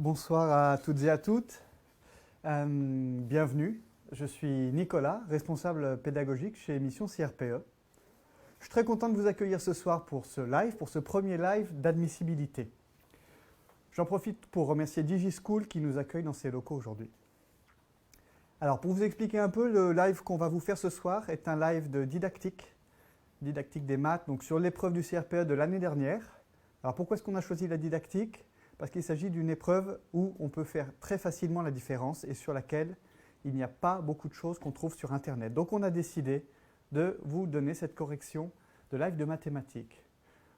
Bonsoir à toutes et à toutes. Bienvenue. Je suis Nicolas, responsable pédagogique chez Mission CRPE. Je suis très content de vous accueillir ce soir pour ce live, pour ce premier live d'admissibilité. J'en profite pour remercier DigiSchool qui nous accueille dans ses locaux aujourd'hui. Alors, pour vous expliquer un peu, le live qu'on va vous faire ce soir est un live de didactique des maths, donc sur l'épreuve du CRPE de l'année dernière. Alors, pourquoi est-ce qu'on a choisi la didactique ? Parce qu'il s'agit d'une épreuve où on peut faire très facilement la différence et sur laquelle il n'y a pas beaucoup de choses qu'on trouve sur Internet. Donc, on a décidé de vous donner cette correction de live de mathématiques.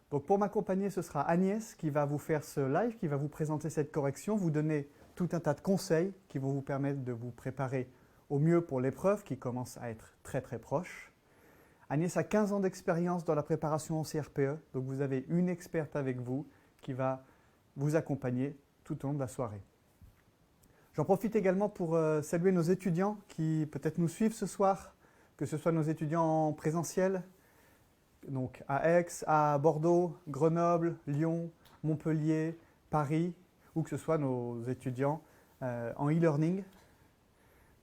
Donc, pour m'accompagner, ce sera Agnès qui va vous faire ce live, qui va vous présenter cette correction, vous donner tout un tas de conseils qui vont vous permettre de vous préparer au mieux pour l'épreuve qui commence à être très très proche. Agnès a 15 ans d'expérience dans la préparation au CRPE, donc vous avez une experte avec vous qui va vous accompagner tout au long de la soirée. J'en profite également pour saluer nos étudiants qui peut-être nous suivent ce soir, que ce soit nos étudiants en présentiel, donc à Aix, à Bordeaux, Grenoble, Lyon, Montpellier, Paris, ou que ce soit nos étudiants en e-learning.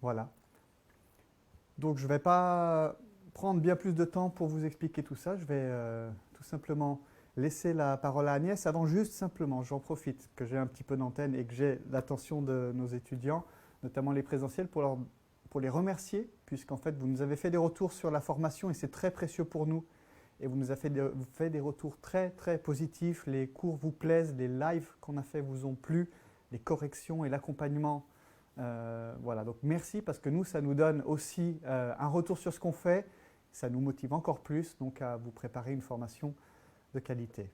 Voilà. Donc je ne vais pas prendre bien plus de temps pour vous expliquer tout ça. Je vais tout simplement laisser la parole à Agnès. Avant, juste simplement, j'en profite que j'ai un petit peu d'antenne et que j'ai l'attention de nos étudiants, notamment les présentiels, pour les remercier, puisqu'en fait, vous nous avez fait des retours sur la formation et c'est très précieux pour nous. Et vous nous avez fait des retours très, très positifs. Les cours vous plaisent, les lives qu'on a fait vous ont plu, les corrections et l'accompagnement. Voilà, donc merci parce que nous, ça nous donne aussi un retour sur ce qu'on fait. Ça nous motive encore plus donc à vous préparer une formation de qualité.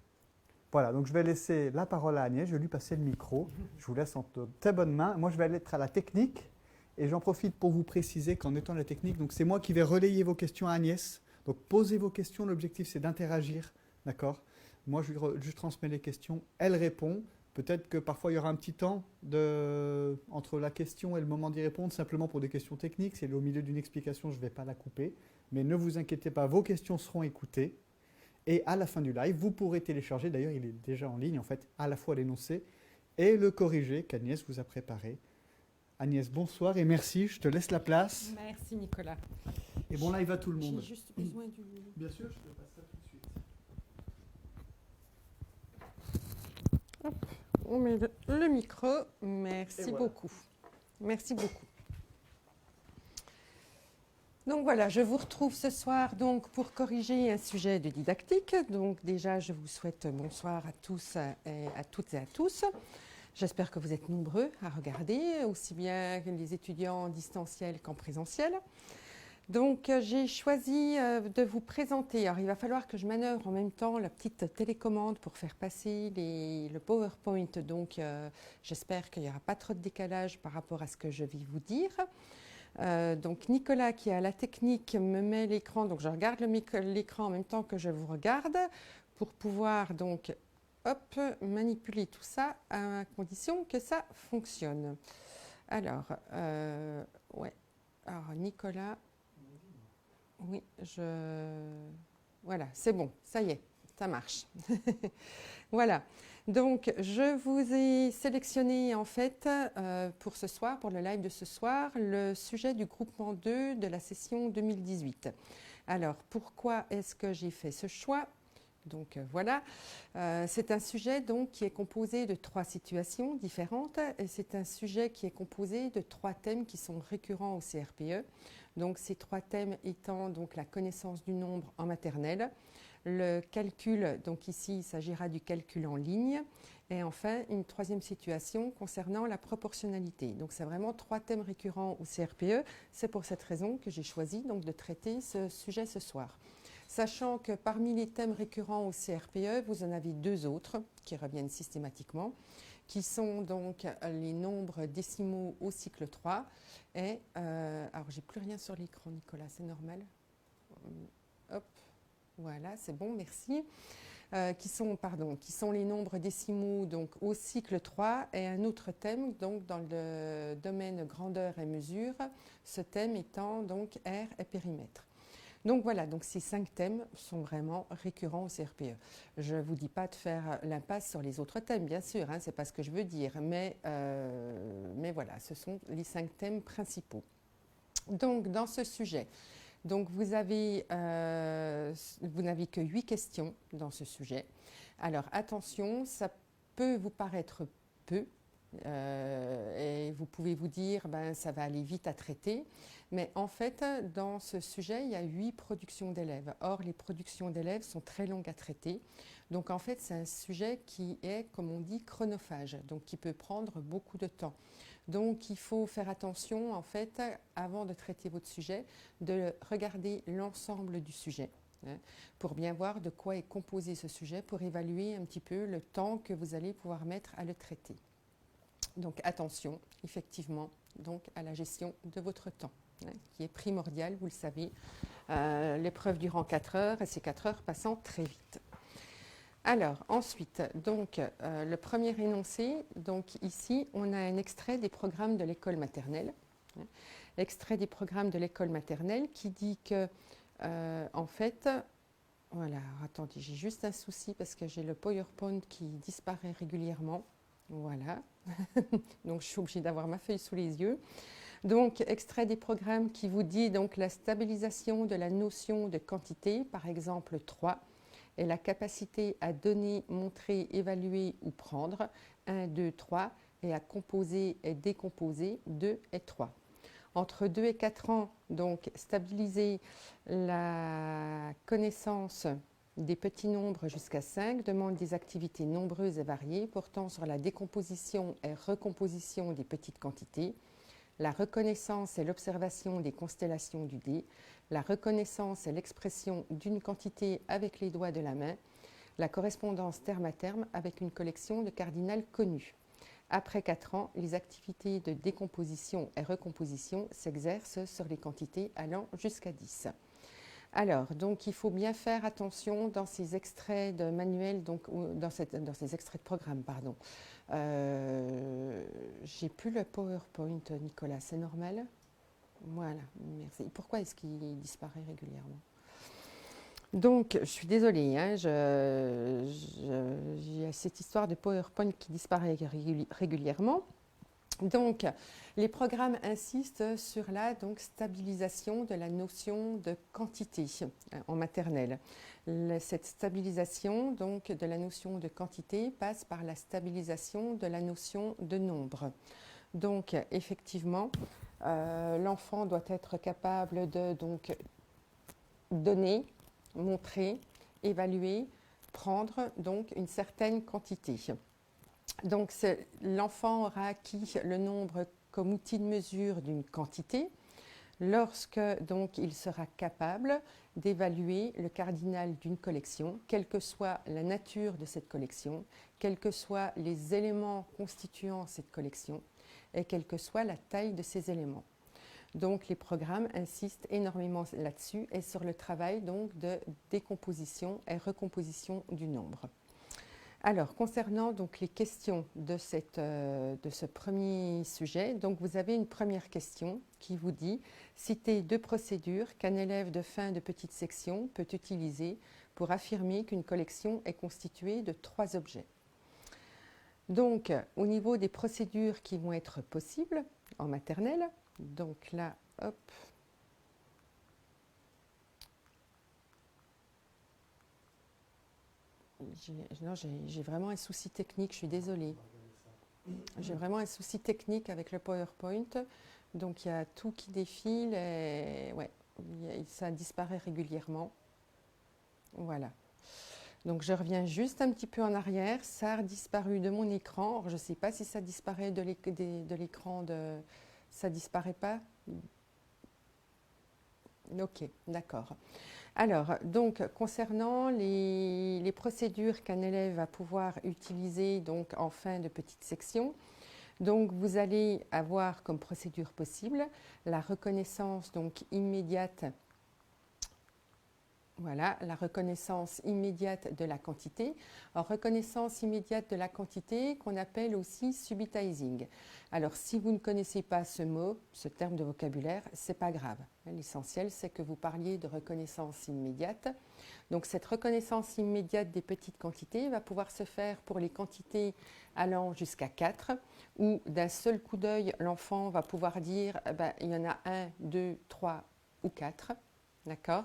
Voilà, donc je vais laisser la parole à Agnès, je vais lui passer le micro. Je vous laisse en très bonnes mains. Moi, je vais aller être à la technique et j'en profite pour vous préciser qu'en étant à la technique, donc c'est moi qui vais relayer vos questions à Agnès. Donc posez vos questions, l'objectif c'est d'interagir, d'accord ? Moi, je transmets les questions, elle répond. Peut-être que parfois il y aura un petit temps entre la question et le moment d'y répondre, simplement pour des questions techniques. Si elle est au milieu d'une explication, je ne vais pas la couper. Mais ne vous inquiétez pas, vos questions seront écoutées. Et à la fin du live, vous pourrez télécharger, d'ailleurs il est déjà en ligne en fait, à la fois l'énoncé et le corrigé qu'Agnès vous a préparé. Agnès, bonsoir et merci, je te laisse la place. Merci Nicolas. Et bon live à tout le monde. J'ai juste besoin du... Bien sûr, je te passe ça tout de suite. Hop, on met le micro. Merci voilà. beaucoup. Merci beaucoup. Donc voilà, je vous retrouve ce soir donc, pour corriger un sujet de didactique. Donc déjà, je vous souhaite bonsoir à tous et à toutes et à tous. J'espère que vous êtes nombreux à regarder, aussi bien les étudiants en distanciel qu'en présentiel. Donc j'ai choisi de vous présenter. Alors il va falloir que je manœuvre en même temps la petite télécommande pour faire passer le PowerPoint. Donc j'espère qu'il n'y aura pas trop de décalage par rapport à ce que je vais vous dire. Donc Nicolas qui a la technique me met l'écran, donc je regarde l'écran en même temps que je vous regarde pour pouvoir donc hop, manipuler tout ça à condition que ça fonctionne. Alors, ouais, alors Nicolas, oui, voilà, c'est bon, ça y est, ça marche. Voilà, donc je vous ai sélectionné en fait pour ce soir, pour le live de ce soir, le sujet du groupement 2 de la session 2018. Alors, pourquoi est-ce que j'ai fait ce choix ? Donc voilà, c'est un sujet donc, qui est composé de 3 situations différentes et c'est un sujet qui est composé de 3 thèmes qui sont récurrents au CRPE. Donc ces 3 thèmes étant donc, la connaissance du nombre en maternelle, le calcul, donc ici il s'agira du calcul en ligne, et enfin une 3e situation concernant la proportionnalité. Donc c'est vraiment 3 thèmes récurrents au CRPE, c'est pour cette raison que j'ai choisi donc, de traiter ce sujet ce soir. Sachant que parmi les thèmes récurrents au CRPE, vous en avez 2 autres qui reviennent systématiquement, qui sont donc les nombres décimaux au cycle 3. Et, alors, j'ai plus rien sur l'écran, Nicolas, c'est normal. Hop, voilà, c'est bon, merci. Qui sont les nombres décimaux donc, au cycle 3 et un autre thème donc, dans le domaine grandeur et mesure, ce thème étant donc R et périmètre. Donc voilà, donc ces 5 thèmes sont vraiment récurrents au CRPE. Je ne vous dis pas de faire l'impasse sur les autres thèmes, bien sûr, hein, ce n'est pas ce que je veux dire, mais voilà, ce sont les 5 thèmes principaux. Donc dans ce sujet, donc vous n'avez que 8 questions dans ce sujet. Alors attention, ça peut vous paraître peu, et vous pouvez vous dire ben, ça va aller vite à traiter, mais en fait dans ce sujet il y a 8 productions d'élèves. Or les productions d'élèves sont très longues à traiter, donc en fait c'est un sujet qui est, comme on dit, chronophage, donc qui peut prendre beaucoup de temps. Donc il faut faire attention en fait avant de traiter votre sujet de regarder l'ensemble du sujet, hein, pour bien voir de quoi est composé ce sujet, pour évaluer un petit peu le temps que vous allez pouvoir mettre à le traiter. Donc attention, effectivement, donc à la gestion de votre temps, hein, qui est primordial, vous le savez. L'épreuve durant 4 heures et ces 4 heures passant très vite. Alors ensuite, donc, le premier énoncé, donc ici, on a un extrait des programmes de l'école maternelle. Hein, l'extrait des programmes de l'école maternelle qui dit que, en fait, voilà, attendez, j'ai juste un souci parce que j'ai le PowerPoint qui disparaît régulièrement. Voilà, donc je suis obligée d'avoir ma feuille sous les yeux. Donc, extrait des programmes qui vous dit donc la stabilisation de la notion de quantité, par exemple 3, et la capacité à donner, montrer, évaluer ou prendre, 1, 2, 3, et à composer et décomposer, 2 et 3. Entre 2 et 4 ans, donc, stabiliser la connaissance des petits nombres jusqu'à 5 demande des activités nombreuses et variées portant sur la décomposition et recomposition des petites quantités, la reconnaissance et l'observation des constellations du dé, la reconnaissance et l'expression d'une quantité avec les doigts de la main, la correspondance terme à terme avec une collection de cardinals connus. Après 4 ans, les activités de décomposition et recomposition s'exercent sur les quantités allant jusqu'à 10. Alors, donc il faut bien faire attention dans ces extraits de manuels, donc, ou dans ces extraits de programme, pardon. J'ai plus le PowerPoint, Nicolas, c'est normal? Voilà, merci. Pourquoi est-ce qu'il disparaît régulièrement? Donc, je suis désolée, hein, il y a cette histoire de PowerPoint qui disparaît régulièrement. Donc, les programmes insistent sur la stabilisation de la notion de quantité en maternelle. Cette stabilisation donc, de la notion de quantité passe par la stabilisation de la notion de nombre. Donc, effectivement, l'enfant doit être capable de donner, montrer, évaluer, prendre donc une certaine quantité. Donc, l'enfant aura acquis le nombre comme outil de mesure d'une quantité lorsque donc, il sera capable d'évaluer le cardinal d'une collection, quelle que soit la nature de cette collection, quels que soient les éléments constituant cette collection et quelle que soit la taille de ces éléments. Donc, les programmes insistent énormément là-dessus et sur le travail donc, de décomposition et recomposition du nombre. Alors, concernant donc, les questions de ce premier sujet, donc, vous avez une première question qui vous dit « Citez 2 procédures qu'un élève de fin de petite section peut utiliser pour affirmer qu'une collection est constituée de 3 objets. » Donc, au niveau des procédures qui vont être possibles en maternelle, donc là, hop, j'ai vraiment un souci technique, je suis désolée. J'ai vraiment un souci technique avec le PowerPoint, donc il y a tout qui défile et ouais, ça disparaît régulièrement. Voilà. Donc je reviens juste un petit peu en arrière, ça a disparu de mon écran. Alors, je ne sais pas si ça disparaît de l'écran de... Ça disparaît pas? Ok, d'accord. Alors, donc, concernant les procédures qu'un élève va pouvoir utiliser donc, en fin de petite section, donc, vous allez avoir comme procédure possible la reconnaissance donc, immédiate Voilà, la reconnaissance immédiate de la quantité. Alors, reconnaissance immédiate de la quantité qu'on appelle aussi subitizing. Alors, si vous ne connaissez pas ce mot, ce terme de vocabulaire, c'est pas grave. L'essentiel, c'est que vous parliez de reconnaissance immédiate. Donc, cette reconnaissance immédiate des petites quantités va pouvoir se faire pour les quantités allant jusqu'à 4, où d'un seul coup d'œil, l'enfant va pouvoir dire il y en a 1, 2, 3 ou 4. D'accord ?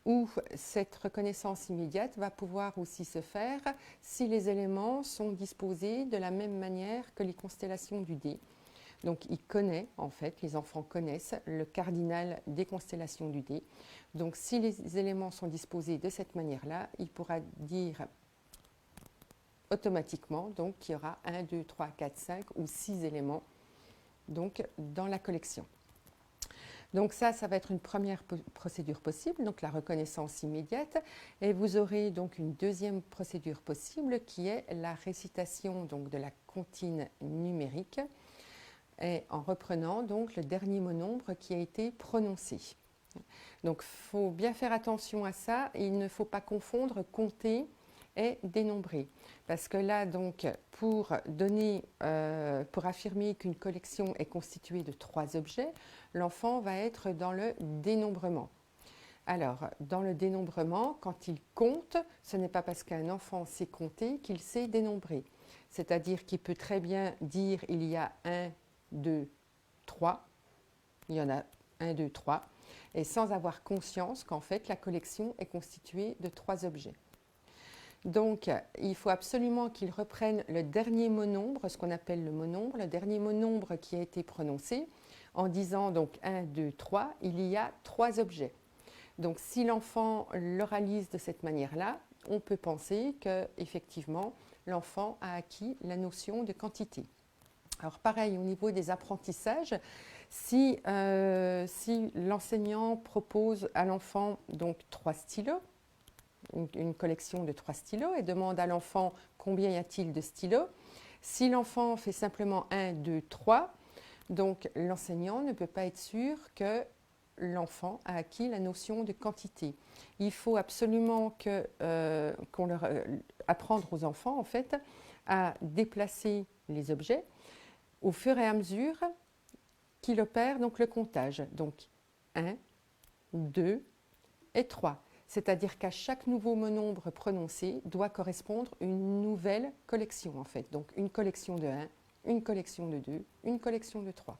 Où cette reconnaissance immédiate va pouvoir aussi se faire si les éléments sont disposés de la même manière que les constellations du dé. Donc, en fait, les enfants connaissent le cardinal des constellations du dé. Donc, si les éléments sont disposés de cette manière-là, il pourra dire automatiquement donc, qu'il y aura 1, 2, 3, 4, 5 ou 6 éléments donc, dans la collection. Donc ça va être une première procédure possible, donc la reconnaissance immédiate. Et vous aurez donc une deuxième procédure possible qui est la récitation donc, de la comptine numérique et en reprenant donc le dernier mot nombre qui a été prononcé. Donc il faut bien faire attention à ça. Il ne faut pas confondre compter et dénombrer. Parce que là, donc, pour affirmer qu'une collection est constituée de 3 objets, l'enfant va être dans le dénombrement. Alors, dans le dénombrement, quand il compte, ce n'est pas parce qu'un enfant sait compter qu'il sait dénombrer. C'est-à-dire qu'il peut très bien dire il y a 1, 2, 3, il y en a 1, 2, 3, et sans avoir conscience qu'en fait la collection est constituée de 3 objets. Donc, il faut absolument qu'il reprenne le dernier mot nombre, ce qu'on appelle le mot nombre, le dernier mot nombre qui a été prononcé, en disant donc 1, 2, 3, il y a 3 objets. Donc, si l'enfant l'oralise de cette manière-là, on peut penser qu'effectivement, l'enfant a acquis la notion de quantité. Alors, pareil, au niveau des apprentissages, si l'enseignant propose à l'enfant donc 3 stylos, une collection de 3 stylos et demande à l'enfant combien y a-t-il de stylos. Si l'enfant fait simplement 1, 2, 3, donc l'enseignant ne peut pas être sûr que l'enfant a acquis la notion de quantité. Il faut absolument apprendre aux enfants en fait à déplacer les objets au fur et à mesure qu'il opère donc le comptage. Donc 1, 2 et 3. C'est-à-dire qu'à chaque nouveau mot nombre prononcé doit correspondre une nouvelle collection en fait. Donc une collection de 1, une collection de 2, une collection de 3.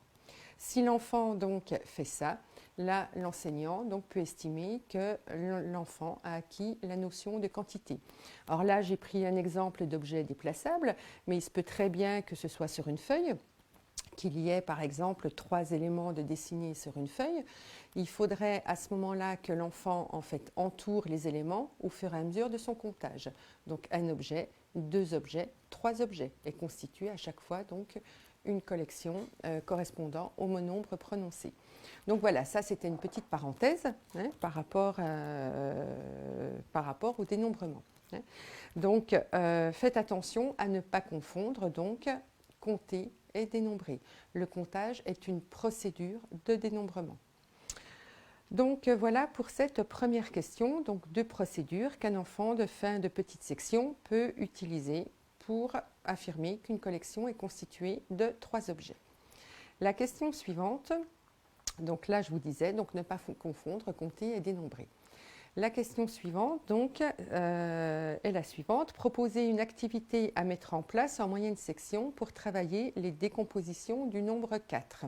Si l'enfant donc fait ça, là l'enseignant donc peut estimer que l'enfant a acquis la notion de quantité. Alors là j'ai pris un exemple d'objet déplaçable, mais il se peut très bien que ce soit sur une feuille, qu'il y ait par exemple 3 éléments de dessinés sur une feuille. Il faudrait à ce moment-là que l'enfant en fait entoure les éléments au fur et à mesure de son comptage. Donc un objet, 2 objets, 3 objets et constitue à chaque fois donc une collection correspondant au mot nombre prononcé. Donc voilà, ça c'était une petite parenthèse par rapport au dénombrement. Donc faites attention à ne pas confondre donc compter et dénombrer. Le comptage est une procédure de dénombrement. Donc voilà pour cette première question, donc 2 procédures qu'un enfant de fin de petite section peut utiliser pour affirmer qu'une collection est constituée de 3 objets. La question suivante, donc là je vous disais, donc ne pas confondre compter et dénombrer. La question suivante donc, est la suivante. Proposer une activité à mettre en place en moyenne section pour travailler les décompositions du nombre 4.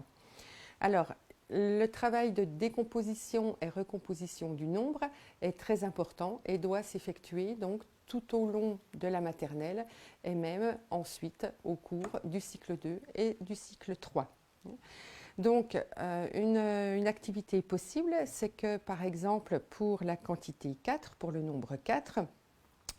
Alors, le travail de décomposition et recomposition du nombre est très important et doit s'effectuer donc tout au long de la maternelle et même ensuite au cours du cycle 2 et du cycle 3. Donc, une activité possible, c'est que, par exemple, pour la quantité 4, pour le nombre 4,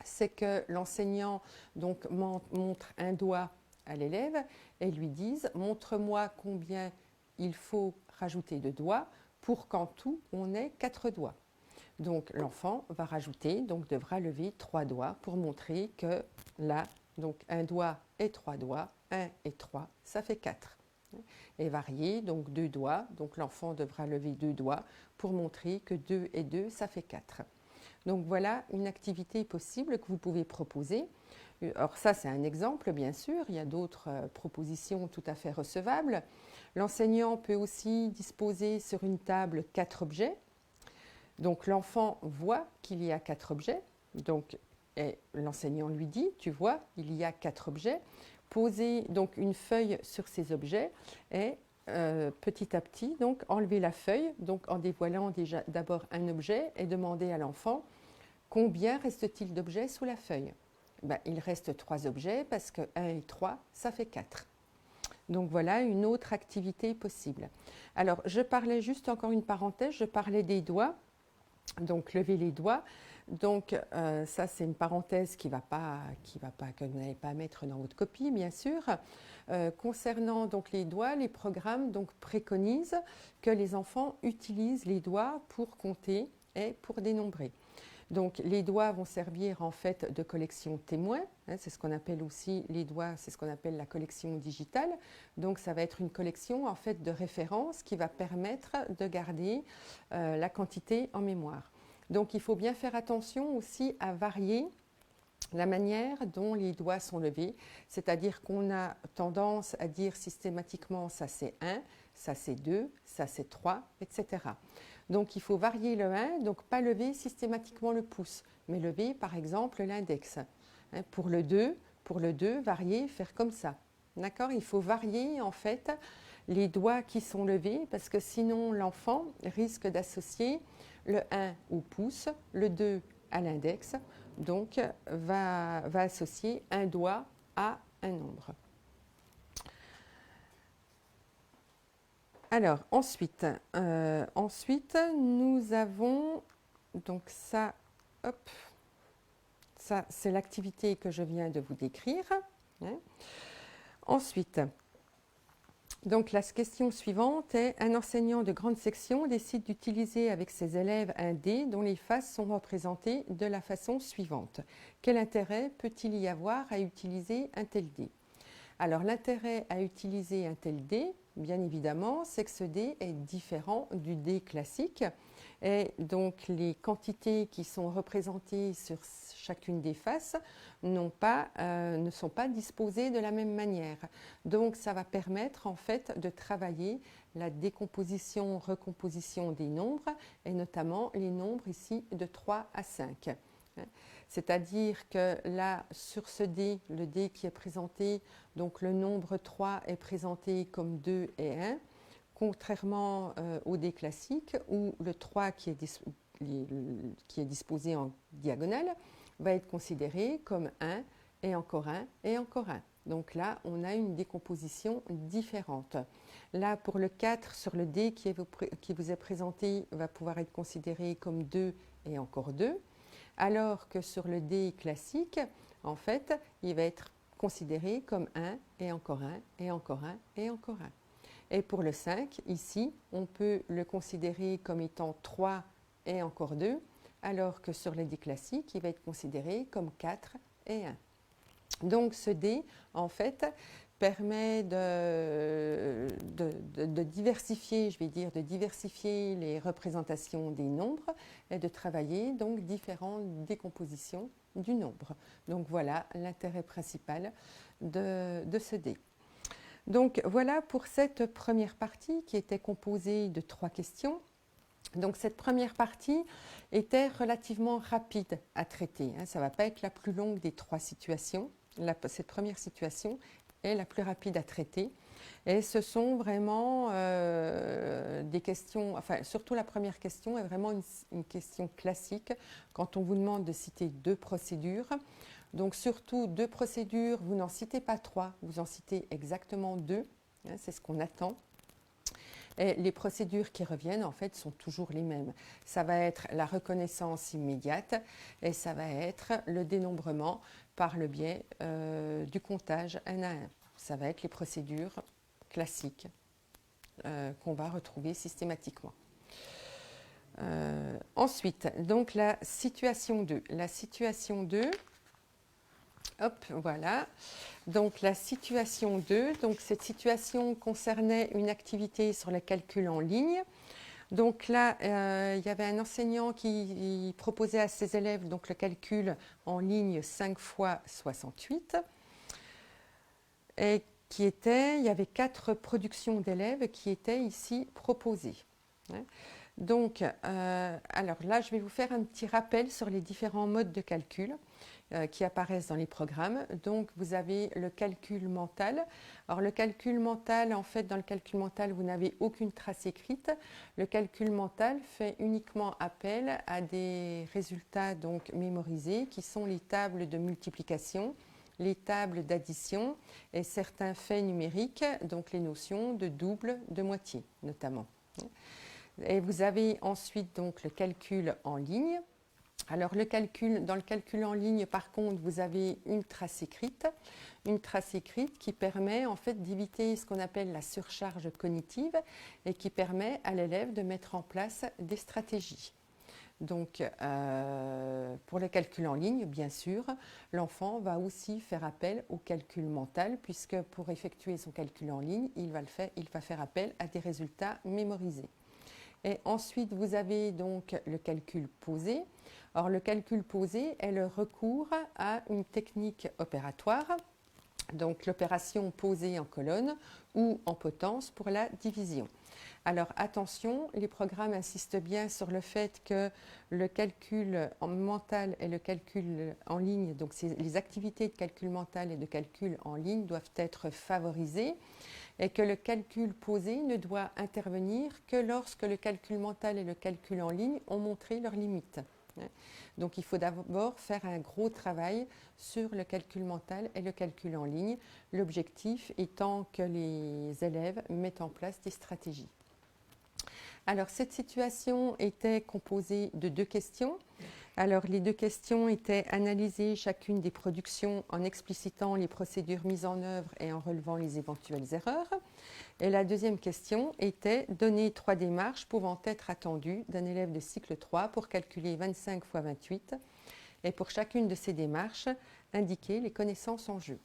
c'est que l'enseignant donc, montre un doigt à l'élève et lui dise « Montre-moi combien il faut rajouter de doigts pour qu'en tout, on ait 4 doigts. » Donc, l'enfant va rajouter, donc devra lever 3 doigts pour montrer que là, donc un doigt et 3 doigts, 1 et 3, ça fait 4. Et varier, donc 2 doigts, donc l'enfant devra lever 2 doigts pour montrer que 2 et 2, ça fait 4. Donc voilà une activité possible que vous pouvez proposer. Alors ça, c'est un exemple, bien sûr. Il y a d'autres propositions tout à fait recevables. L'enseignant peut aussi disposer sur une table 4 objets. Donc l'enfant voit qu'il y a 4 objets. Donc, et l'enseignant lui dit, tu vois, il y a 4 objets. Posez donc une feuille sur ces objets et petit à petit, donc enlever la feuille, donc en dévoilant déjà d'abord un objet et demander à l'enfant combien reste-t-il d'objets sous la feuille. Il reste 3 objets parce que 1 et 3, ça fait 4. Donc voilà une autre activité possible. Alors je parlais juste encore une parenthèse, je parlais des doigts, donc lever les doigts. Donc ça c'est une parenthèse que vous n'allez pas mettre dans votre copie bien sûr. Concernant donc les doigts, les programmes donc préconisent que les enfants utilisent les doigts pour compter et pour dénombrer. Donc les doigts vont servir en fait de collection témoin, c'est ce qu'on appelle aussi les doigts, c'est ce qu'on appelle la collection digitale. Donc ça va être une collection en fait de références qui va permettre de garder la quantité en mémoire. Donc il faut bien faire attention aussi à varier la manière dont les doigts sont levés, c'est-à-dire qu'on a tendance à dire systématiquement ça c'est 1, ça c'est 2, ça c'est 3, etc. Donc il faut varier le 1, donc pas lever systématiquement le pouce, mais lever par exemple l'index. Pour le 2, varier, faire comme ça. D'accord ? Il faut varier en fait les doigts qui sont levés parce que sinon l'enfant risque d'associer le 1 au pouce, le 2 à l'index, donc va associer un doigt à un nombre. Alors ensuite nous avons donc ça, hop, ça c'est l'activité que je viens de vous décrire. Ensuite, donc la question suivante est: un enseignant de grande section décide d'utiliser avec ses élèves un dé dont les faces sont représentées de la façon suivante. Quel intérêt peut-il y avoir à utiliser un tel dé? Alors l'intérêt à utiliser un tel dé, bien évidemment, c'est que ce dé est différent du dé classique et donc les quantités qui sont représentées sur chacune des faces ne sont pas disposées de la même manière. Donc ça va permettre en fait de travailler la décomposition, recomposition des nombres et notamment les nombres ici de 3 à 5. C'est-à-dire que là, sur ce dé, le dé qui est présenté, donc le nombre 3 est présenté comme 2 et 1, contrairement au dé classique où le 3 qui est disposé en diagonale va être considéré comme 1 et encore 1 et encore 1. Donc là, on a une décomposition différente. Là, pour le 4, sur le dé qui vous est présenté, va pouvoir être considéré comme 2 et encore 2. Alors que sur le dé classique, en fait, il va être considéré comme 1 et encore 1 et encore 1 et encore 1. Et pour le 5, ici, on peut le considérer comme étant 3 et encore 2, alors que sur le dé classique, il va être considéré comme 4 et 1. Donc ce dé, en fait, permet de diversifier, de diversifier les représentations des nombres et de travailler donc différentes décompositions du nombre. Donc voilà l'intérêt principal de ce dé. Donc voilà pour cette première partie qui était composée de 3 questions. Donc cette première partie était relativement rapide à traiter. Ça ne va pas être la plus longue des 3 situations. Cette première situation est la plus rapide à traiter. Et ce sont vraiment des questions, enfin surtout la première question est vraiment une question classique quand on vous demande de citer 2 procédures. Donc surtout 2 procédures, vous n'en citez pas 3, vous en citez exactement 2, c'est ce qu'on attend. Et les procédures qui reviennent, en fait, sont toujours les mêmes. Ça va être la reconnaissance immédiate et ça va être le dénombrement par le biais du comptage 1 à 1. Ça va être les procédures classiques qu'on va retrouver systématiquement. Ensuite, donc la situation 2. La situation 2, hop, voilà. Donc la situation 2, donc cette situation concernait une activité sur le calcul en ligne. Donc là, il y avait un enseignant qui proposait à ses élèves donc, le calcul en ligne 5 fois 68. Et il y avait 4 productions d'élèves qui étaient ici proposées. Donc, alors là, je vais vous faire un petit rappel sur les différents modes de calcul qui apparaissent dans les programmes. Donc, vous avez le calcul mental. Alors, le calcul mental, en fait, dans le calcul mental, vous n'avez aucune trace écrite. Le calcul mental fait uniquement appel à des résultats donc mémorisés qui sont les tables de multiplication, les tables d'addition et certains faits numériques, donc les notions de double, de moitié notamment. Et vous avez ensuite donc le calcul en ligne. Alors dans le calcul en ligne, par contre, vous avez une trace écrite qui permet en fait d'éviter ce qu'on appelle la surcharge cognitive et qui permet à l'élève de mettre en place des stratégies. Donc, pour le calcul en ligne, bien sûr, l'enfant va aussi faire appel au calcul mental, puisque pour effectuer son calcul en ligne, il va faire appel à des résultats mémorisés. Et ensuite, vous avez donc le calcul posé. Or, le calcul posé est le recours à une technique opératoire, donc l'opération posée en colonne ou en potence pour la division. Alors attention, les programmes insistent bien sur le fait que le calcul mental et le calcul en ligne, donc les activités de calcul mental et de calcul en ligne doivent être favorisées et que le calcul posé ne doit intervenir que lorsque le calcul mental et le calcul en ligne ont montré leurs limites. Donc il faut d'abord faire un gros travail sur le calcul mental et le calcul en ligne, l'objectif étant que les élèves mettent en place des stratégies. Alors cette situation était composée de 2 questions. Alors les 2 questions étaient analyser chacune des productions en explicitant les procédures mises en œuvre et en relevant les éventuelles erreurs. Et la deuxième question était donner 3 démarches pouvant être attendues d'un élève de cycle 3 pour calculer 25 x 28 et pour chacune de ces démarches, indiquer les connaissances en jeu.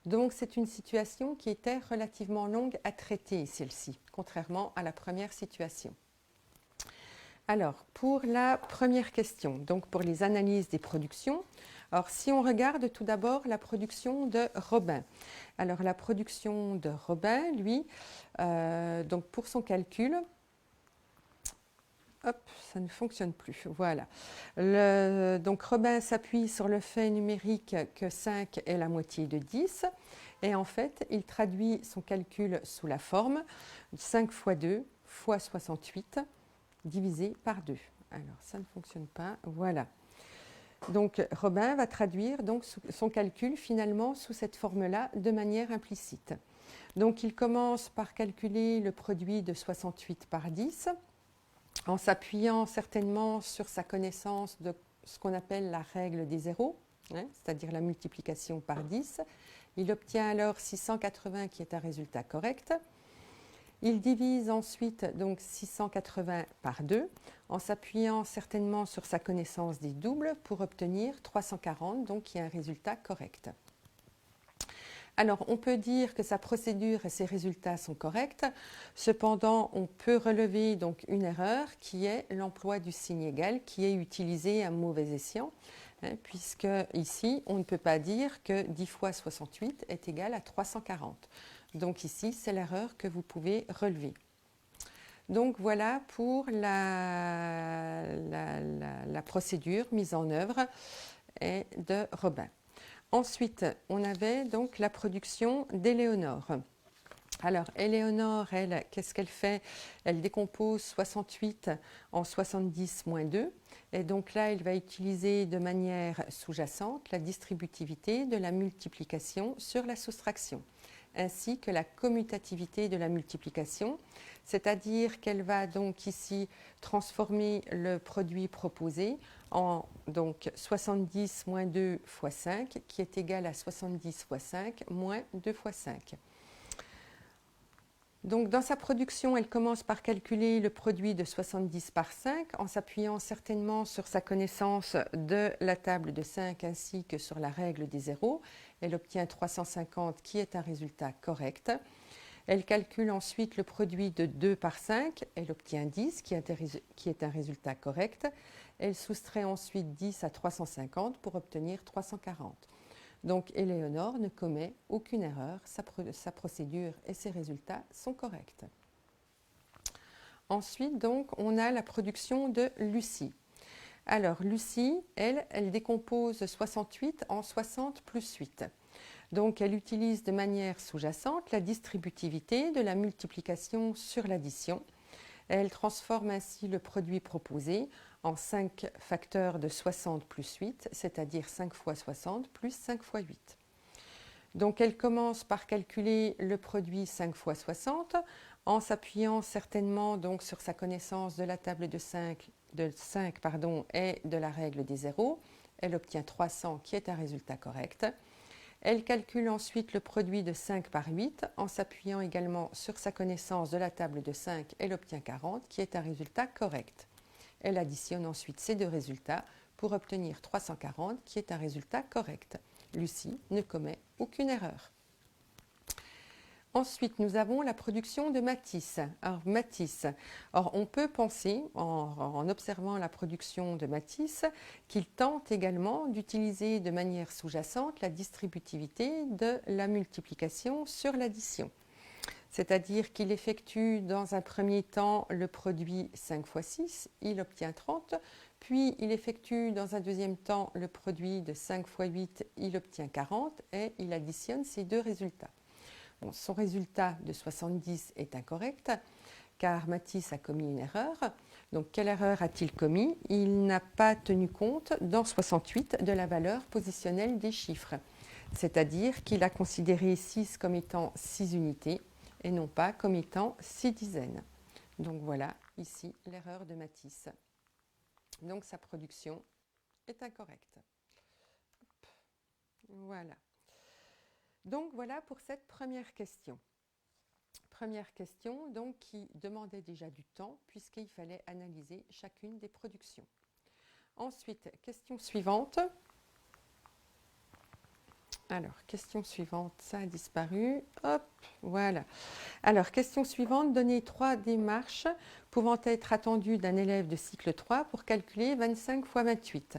Donc c'est une situation qui était relativement longue à traiter, celle-ci, contrairement à la première situation. Alors, pour la première question, donc pour les analyses des productions, alors si on regarde tout d'abord la production de Robin. Alors la production de Robin, lui, donc pour son calcul, hop, ça ne fonctionne plus, voilà. Donc Robin s'appuie sur le fait numérique que 5 est la moitié de 10 et en fait, il traduit son calcul sous la forme 5 x 2 fois 68 divisé par 2. Alors, ça ne fonctionne pas. Voilà. Donc, Robin va traduire donc, son calcul finalement sous cette forme-là de manière implicite. Donc, il commence par calculer le produit de 68 par 10 en s'appuyant certainement sur sa connaissance de ce qu'on appelle la règle des zéros, c'est-à-dire la multiplication par 10. Il obtient alors 680 qui est un résultat correct. Il divise ensuite donc 680 par 2 en s'appuyant certainement sur sa connaissance des doubles pour obtenir 340, donc qui est un résultat correct. Alors, on peut dire que sa procédure et ses résultats sont corrects. Cependant, on peut relever donc une erreur qui est l'emploi du signe égal qui est utilisé à mauvais escient, puisque ici, on ne peut pas dire que 10 fois 68 est égal à 340. Donc ici, c'est l'erreur que vous pouvez relever. Donc voilà pour la procédure mise en œuvre de Robin. Ensuite, on avait donc la production d'Éléonore. Alors, Éléonore, elle, qu'est-ce qu'elle fait? Elle décompose 68 en 70 moins 2. Et donc là, elle va utiliser de manière sous-jacente la distributivité de la multiplication sur la soustraction, ainsi que la commutativité de la multiplication, c'est-à-dire qu'elle va donc ici transformer le produit proposé en donc 70 moins 2 fois 5, qui est égal à 70 fois 5 moins 2 fois 5. Donc dans sa production, elle commence par calculer le produit de 70 par 5 en s'appuyant certainement sur sa connaissance de la table de 5 ainsi que sur la règle des zéros. Elle obtient 350 qui est un résultat correct. Elle calcule ensuite le produit de 2 par 5, elle obtient 10 qui est un résultat correct. Elle soustrait ensuite 10 à 350 pour obtenir 340. Donc Éléonore ne commet aucune erreur, sa procédure et ses résultats sont corrects. Ensuite, donc, on a la production de Lucie. Alors, Lucie, elle décompose 68 en 60 plus 8. Donc, elle utilise de manière sous-jacente la distributivité de la multiplication sur l'addition. Elle transforme ainsi le produit proposé en 5 facteurs de 60 plus 8, c'est-à-dire 5 fois 60 plus 5 fois 8. Donc, elle commence par calculer le produit 5 fois 60 en s'appuyant certainement donc sur sa connaissance de la table de 5 et de la règle des zéros. Elle obtient 300 qui est un résultat correct. Elle calcule ensuite le produit de 5 par 8 en s'appuyant également sur sa connaissance de la table de 5. Elle obtient 40 qui est un résultat correct. Elle additionne ensuite ces deux résultats pour obtenir 340 qui est un résultat correct. Lucie ne commet aucune erreur. Ensuite, nous avons la production de Matisse. Alors, on peut penser, en observant la production de Matisse, qu'il tente également d'utiliser de manière sous-jacente la distributivité de la multiplication sur l'addition. C'est-à-dire qu'il effectue dans un premier temps le produit 5 fois 6, il obtient 30, puis il effectue dans un deuxième temps le produit de 5 fois 8, il obtient 40 et il additionne ces deux résultats. Bon, son résultat de 70 est incorrect car Matisse a commis une erreur. Donc quelle erreur a-t-il commis? Il n'a pas tenu compte dans 68 de la valeur positionnelle des chiffres. C'est-à-dire qu'il a considéré 6 comme étant 6 unités et non pas comme étant 6 dizaines. Donc voilà ici l'erreur de Matisse. Donc sa production est incorrecte. Voilà. Donc voilà pour cette première question. Première question donc, qui demandait déjà du temps puisqu'il fallait analyser chacune des productions. Ensuite, question suivante. Alors, question suivante, ça a disparu. Hop, voilà. Alors, question suivante, donner 3 démarches pouvant être attendues d'un élève de cycle 3 pour calculer 25 fois 28.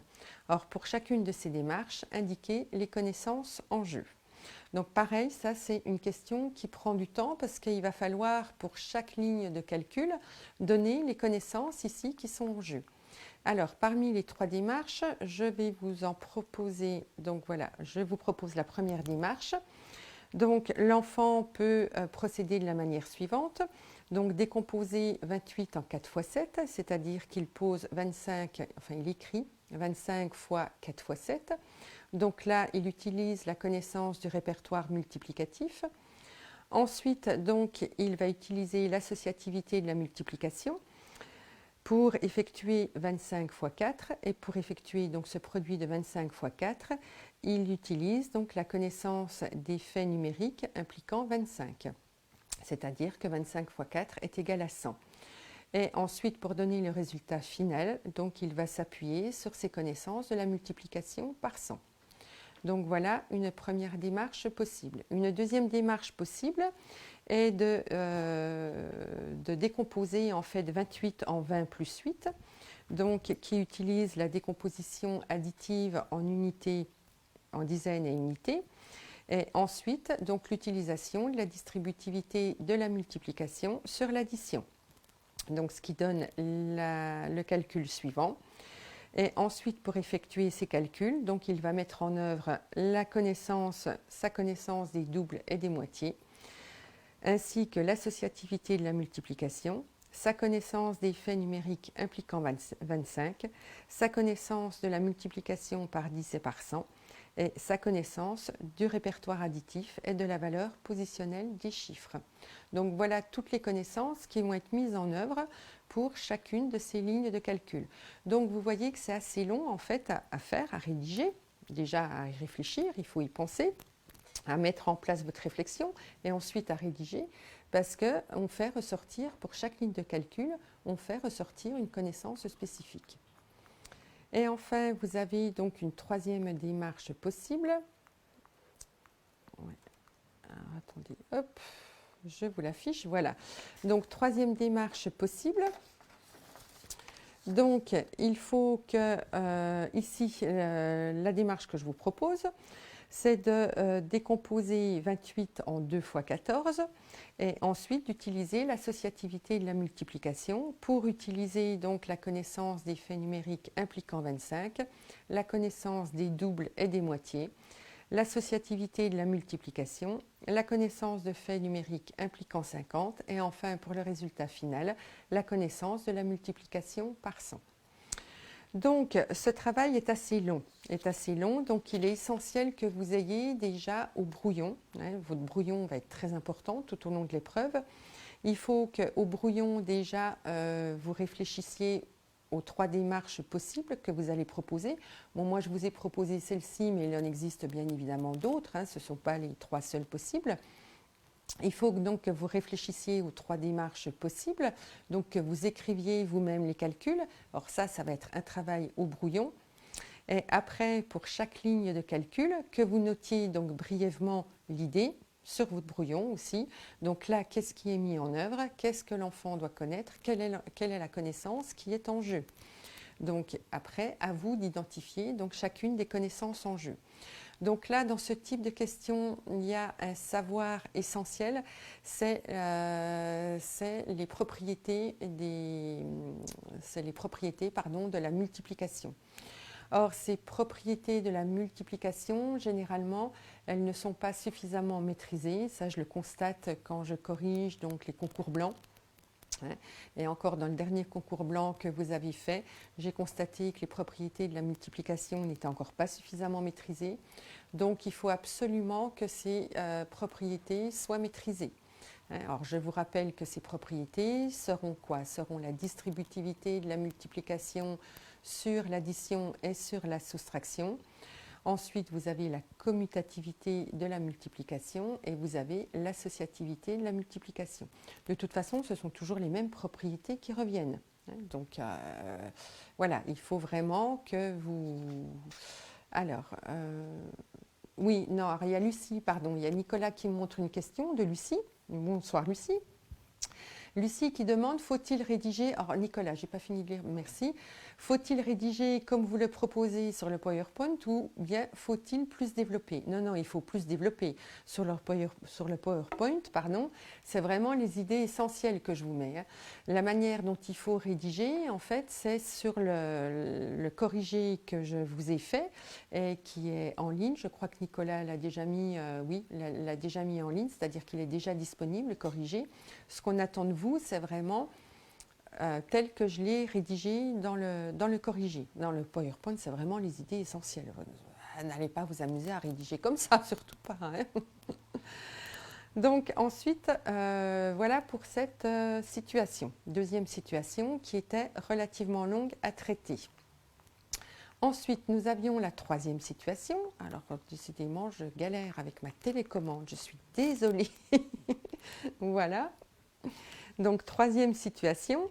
Or, pour chacune de ces démarches, indiquer les connaissances en jeu. Donc pareil, ça c'est une question qui prend du temps parce qu'il va falloir pour chaque ligne de calcul donner les connaissances ici qui sont en jeu. Alors parmi les 3 démarches, je vais vous en proposer, donc voilà, je vous propose la première démarche. Donc l'enfant peut procéder de la manière suivante, donc décomposer 28 en 4 fois 7, c'est-à-dire qu'il pose 25, enfin il écrit 25 fois 4 fois 7. Donc là, il utilise la connaissance du répertoire multiplicatif. Ensuite, donc, il va utiliser l'associativité de la multiplication pour effectuer 25 fois 4. Et pour effectuer donc, ce produit de 25 fois 4, il utilise donc la connaissance des faits numériques impliquant 25. C'est-à-dire que 25 fois 4 est égal à 100. Et ensuite, pour donner le résultat final, donc, il va s'appuyer sur ses connaissances de la multiplication par 100. Donc voilà une première démarche possible. Une deuxième démarche possible est de décomposer en fait 28 en 20 plus 8, donc qui utilise la décomposition additive en unités, en dizaines et unités. Et ensuite, donc l'utilisation de la distributivité de la multiplication sur l'addition. Donc ce qui donne le calcul suivant. Et ensuite, pour effectuer ces calculs, donc il va mettre en œuvre sa connaissance des doubles et des moitiés, ainsi que l'associativité de la multiplication, sa connaissance des faits numériques impliquant 25, sa connaissance de la multiplication par 10 et par 100, et sa connaissance du répertoire additif et de la valeur positionnelle des chiffres. Donc voilà toutes les connaissances qui vont être mises en œuvre pour chacune de ces lignes de calcul. Donc vous voyez que c'est assez long en fait à faire, à rédiger, déjà à y réfléchir, il faut y penser, à mettre en place votre réflexion et ensuite à rédiger parce qu'on fait ressortir, pour chaque ligne de calcul, on fait ressortir une connaissance spécifique. Et enfin, vous avez donc une troisième démarche possible. Ouais. Alors, attendez, hop, je vous l'affiche, voilà. Donc, troisième démarche possible. Donc, il faut que, ici, la démarche que je vous propose, c'est de décomposer 28 en 2 fois 14 et ensuite d'utiliser l'associativité de la multiplication pour utiliser donc la connaissance des faits numériques impliquant 25, la connaissance des doubles et des moitiés, l'associativité de la multiplication, la connaissance de faits numériques impliquant 50 et enfin pour le résultat final, la connaissance de la multiplication par 100. Donc ce travail est assez long, donc il est essentiel que vous ayez déjà au brouillon, votre brouillon va être très important tout au long de l'épreuve, il faut qu'au brouillon déjà vous réfléchissiez aux 3 démarches possibles que vous allez proposer. Bon, moi je vous ai proposé celle-ci, mais il en existe bien évidemment d'autres, ce ne sont pas les 3 seules possibles. Il faut donc que vous réfléchissiez aux 3 démarches possibles, donc que vous écriviez vous-même les calculs. Alors ça va être un travail au brouillon. Et après, pour chaque ligne de calcul, que vous notiez donc brièvement l'idée sur votre brouillon aussi. Donc là, qu'est-ce qui est mis en œuvre? Qu'est-ce que l'enfant doit connaître? Quelle est la connaissance qui est en jeu? Donc après, à vous d'identifier donc chacune des connaissances en jeu. Donc là, dans ce type de questions, il y a un savoir essentiel, c'est les propriétés, de la multiplication. Or, ces propriétés de la multiplication, généralement, elles ne sont pas suffisamment maîtrisées. Ça, je le constate quand je corrige donc, les concours blancs. Et encore dans le dernier concours blanc que vous avez fait, j'ai constaté que les propriétés de la multiplication n'étaient encore pas suffisamment maîtrisées. Donc il faut absolument que ces propriétés soient maîtrisées. Alors je vous rappelle que ces propriétés seront quoi? Seront la distributivité de la multiplication sur l'addition et sur la soustraction. Ensuite, vous avez la commutativité de la multiplication et vous avez l'associativité de la multiplication. De toute façon, ce sont toujours les mêmes propriétés qui reviennent. Donc, voilà, il faut vraiment que vous... Alors, oui, non, alors il y a Lucie, pardon, il y a Nicolas qui me montre une question de Lucie. Bonsoir Lucie. Lucie qui demande, faut-il rédiger, alors Nicolas, j'ai pas fini de lire, merci, faut-il rédiger comme vous le proposez sur le PowerPoint ou bien faut-il plus développer? Non, non, il faut plus développer. Sur le PowerPoint, pardon, c'est vraiment les idées essentielles que je vous mets. La manière dont il faut rédiger, en fait, c'est sur le corrigé que je vous ai fait et qui est en ligne. Je crois que Nicolas l'a déjà mis, oui, l'a déjà mis en ligne, c'est-à-dire qu'il est déjà disponible, le corrigé. Ce qu'on attend de vous, c'est vraiment tel que je l'ai rédigé dans le corrigé. Dans le PowerPoint, c'est vraiment les idées essentielles. N'allez pas vous amuser à rédiger comme ça, surtout pas. Donc ensuite, voilà pour cette situation. Deuxième situation qui était relativement longue à traiter. Ensuite, nous avions la troisième situation. Alors, décidément, je galère avec ma télécommande. Je suis désolée. Voilà. Donc, troisième situation.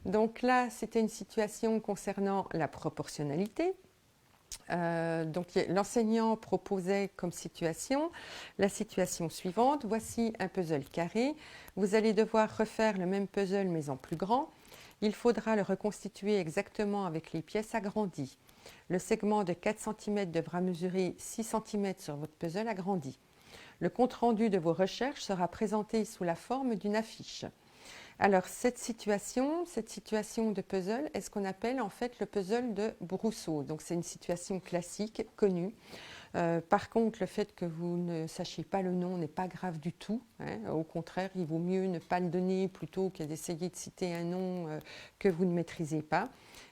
Donc là, c'était une situation concernant la proportionnalité. Donc, l'enseignant proposait comme situation la situation suivante. Voici un puzzle carré. Vous allez devoir refaire le même puzzle, mais en plus grand. Il faudra le reconstituer exactement avec les pièces agrandies. Le segment de 4 cm devra mesurer 6 cm sur votre puzzle agrandi. Le compte-rendu de vos recherches sera présenté sous la forme d'une affiche. Alors, cette situation de puzzle est ce qu'on appelle en fait le puzzle de Brousseau. Donc, c'est une situation classique, connue. Par contre, le fait que vous ne sachiez pas le nom n'est pas grave du tout. Au contraire, il vaut mieux ne pas le donner plutôt que d'essayer de citer un nom que vous ne maîtrisez pas.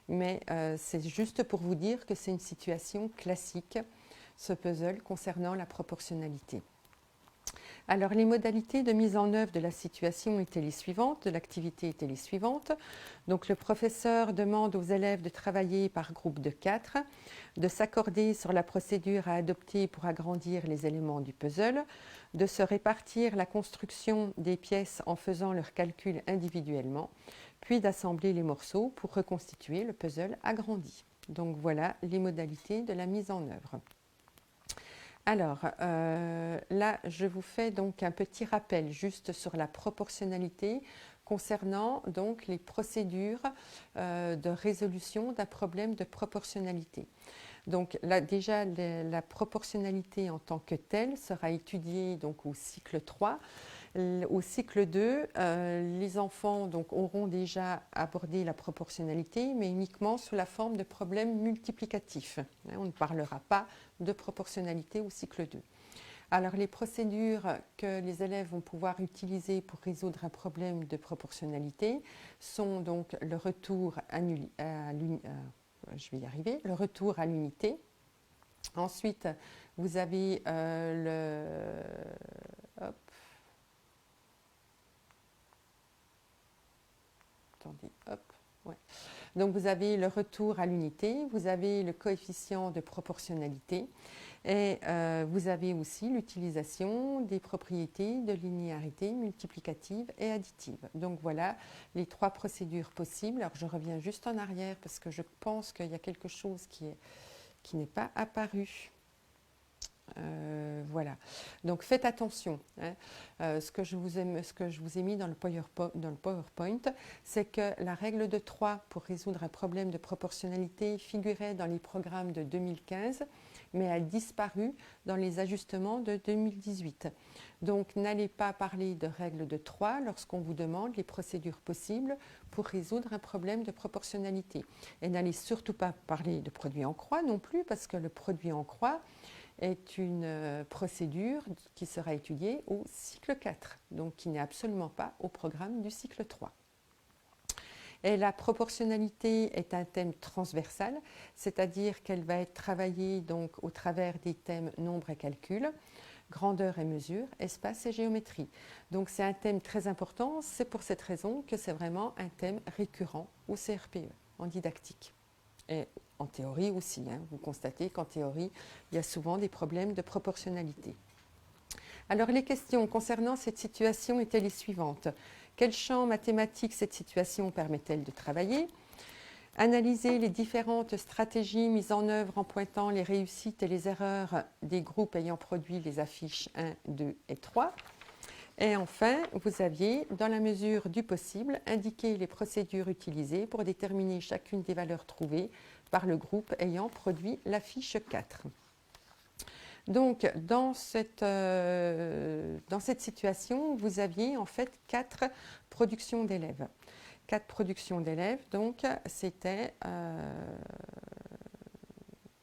Mais c'est juste pour vous dire que c'est une situation classique, ce puzzle concernant la proportionnalité. Alors, les modalités de mise en œuvre de la situation étaient les suivantes, de l'activité étaient les suivantes. Donc, le professeur demande aux élèves de travailler par groupe de 4, de s'accorder sur la procédure à adopter pour agrandir les éléments du puzzle, de se répartir la construction des pièces en faisant leurs calculs individuellement, puis d'assembler les morceaux pour reconstituer le puzzle agrandi. Donc, voilà les modalités de la mise en œuvre. Alors, là, je vous fais donc un petit rappel juste sur la proportionnalité concernant donc les procédures de résolution d'un problème de proportionnalité. Donc là, déjà, la proportionnalité en tant que telle sera étudiée donc, au cycle 3. Au cycle 2, les enfants donc, auront déjà abordé la proportionnalité, mais uniquement sous la forme de problèmes multiplicatifs. On ne parlera pas de proportionnalité au cycle 2. Alors, les procédures que les élèves vont pouvoir utiliser pour résoudre un problème de proportionnalité sont donc le retour à le retour à l'unité. Ensuite, vous avez hop. Attendez, hop. Ouais. Donc, vous avez le retour à l'unité, vous avez le coefficient de proportionnalité et vous avez aussi l'utilisation des propriétés de linéarité multiplicative et additive. Donc, voilà les 3 procédures possibles. Alors, je reviens juste en arrière parce que je pense qu'il y a quelque chose qui n'est pas apparu. Voilà. Donc faites attention. Ce que je vous ai mis dans le PowerPoint, c'est que la règle de 3 pour résoudre un problème de proportionnalité figurait dans les programmes de 2015, mais a disparu dans les ajustements de 2018. Donc n'allez pas parler de règle de 3 lorsqu'on vous demande les procédures possibles pour résoudre un problème de proportionnalité. Et n'allez surtout pas parler de produit en croix non plus, parce que le produit en croix est une procédure qui sera étudiée au cycle 4, donc qui n'est absolument pas au programme du cycle 3. Et la proportionnalité est un thème transversal, c'est-à-dire qu'elle va être travaillée donc au travers des thèmes nombre et calcul, grandeur et mesure, espace et géométrie. Donc c'est un thème très important, c'est pour cette raison que c'est vraiment un thème récurrent au CRPE, en didactique. Et en théorie aussi, vous constatez qu'en théorie, il y a souvent des problèmes de proportionnalité. Alors les questions concernant cette situation étaient les suivantes. Quel champ mathématique cette situation permet-elle de travailler? Analyser les différentes stratégies mises en œuvre en pointant les réussites et les erreurs des groupes ayant produit les affiches 1, 2 et 3. Et enfin, vous aviez, dans la mesure du possible, indiqué les procédures utilisées pour déterminer chacune des valeurs trouvées par le groupe ayant produit la fiche 4. Donc, dans cette situation, vous aviez en fait 4 productions d'élèves. 4 productions d'élèves, donc c'était...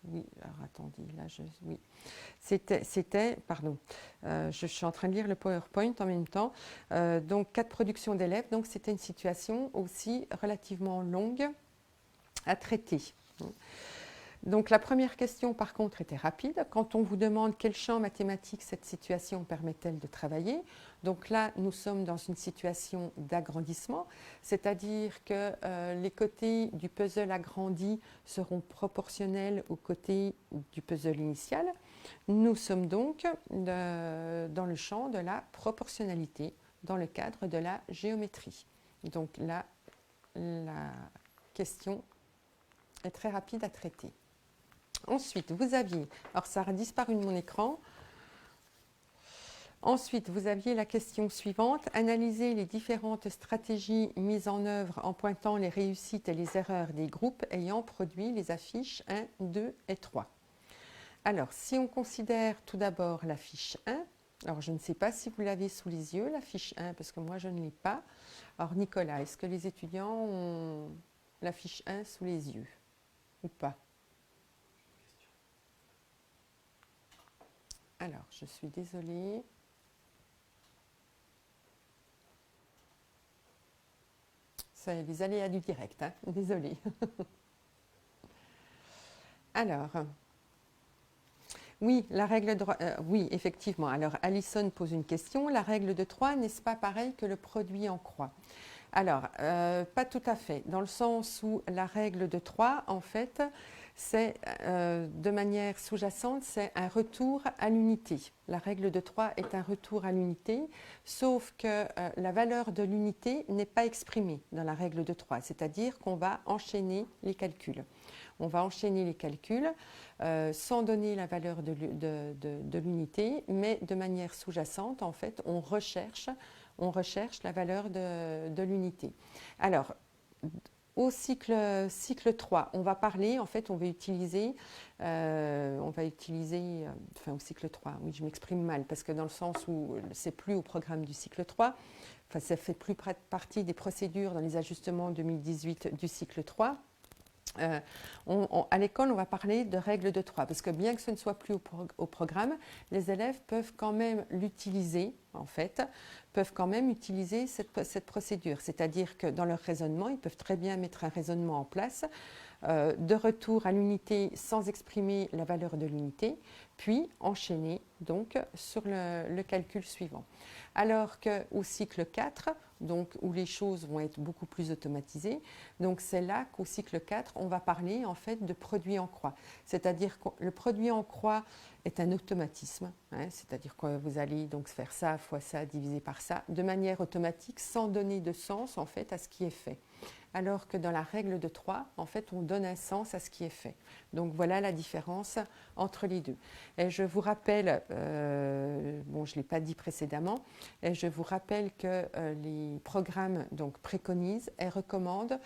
oui, alors attendez, là oui. C'était, pardon, je suis en train de lire le PowerPoint en même temps. Donc 4 productions d'élèves, donc c'était une situation aussi relativement longue à traiter. Donc la première question par contre était rapide. Quand on vous demande quel champ mathématique cette situation permet-elle de travailler, donc là nous sommes dans une situation d'agrandissement, c'est-à-dire que les côtés du puzzle agrandi seront proportionnels aux côtés du puzzle initial. Nous sommes donc dans le champ de la proportionnalité, dans le cadre de la géométrie. Donc là, la question est très rapide à traiter. Ensuite, vous aviez, alors ça a disparu de mon écran, ensuite vous aviez la question suivante, analyser les différentes stratégies mises en œuvre en pointant les réussites et les erreurs des groupes ayant produit les affiches 1, 2 et 3. Alors, si on considère tout d'abord la fiche 1, alors je ne sais pas si vous l'avez sous les yeux, la fiche 1, parce que moi je ne l'ai pas. Alors Nicolas, est-ce que les étudiants ont la fiche 1 sous les yeux ou pas? Alors, je suis désolée. C'est les aléas du direct, désolée. Alors, oui, la règle de, oui, effectivement. Alors, Alison pose une question. La règle de 3, n'est-ce pas pareil que le produit en croix? Alors, pas tout à fait, dans le sens où la règle de 3, en fait, c'est de manière sous-jacente, c'est un retour à l'unité. La règle de 3 est un retour à l'unité, sauf que la valeur de l'unité n'est pas exprimée dans la règle de 3, c'est-à-dire qu'on va enchaîner les calculs. On va enchaîner les calculs sans donner la valeur de l'unité, mais de manière sous-jacente, en fait, on recherche la valeur de l'unité. Alors, au cycle 3, on va parler, en fait, on va utiliser, enfin au cycle 3, oui, je m'exprime mal, parce que dans le sens où c'est plus au programme du cycle 3, enfin, ça fait plus partie des procédures dans les ajustements 2018 du cycle 3. À l'école, on va parler de règles de 3, parce que bien que ce ne soit plus au programme, les élèves peuvent quand même l'utiliser, en fait, peuvent quand même utiliser cette procédure. C'est-à-dire que dans leur raisonnement, ils peuvent très bien mettre un raisonnement en place de retour à l'unité sans exprimer la valeur de l'unité, puis enchaîner donc sur le calcul suivant. Alors qu'au cycle 4, donc, où les choses vont être beaucoup plus automatisées, donc c'est là qu'au cycle 4, on va parler en fait de produit en croix. C'est-à-dire que le produit en croix est un automatisme, hein, c'est-à-dire que vous allez donc faire ça fois ça divisé par ça, de manière automatique sans donner de sens en fait à ce qui est fait. Alors que dans la règle de 3, en fait, on donne un sens à ce qui est fait. Donc voilà la différence entre les deux. Et je vous rappelle, bon, je ne l'ai pas dit précédemment, et je vous rappelle que les programmes donc, préconisent et recommandent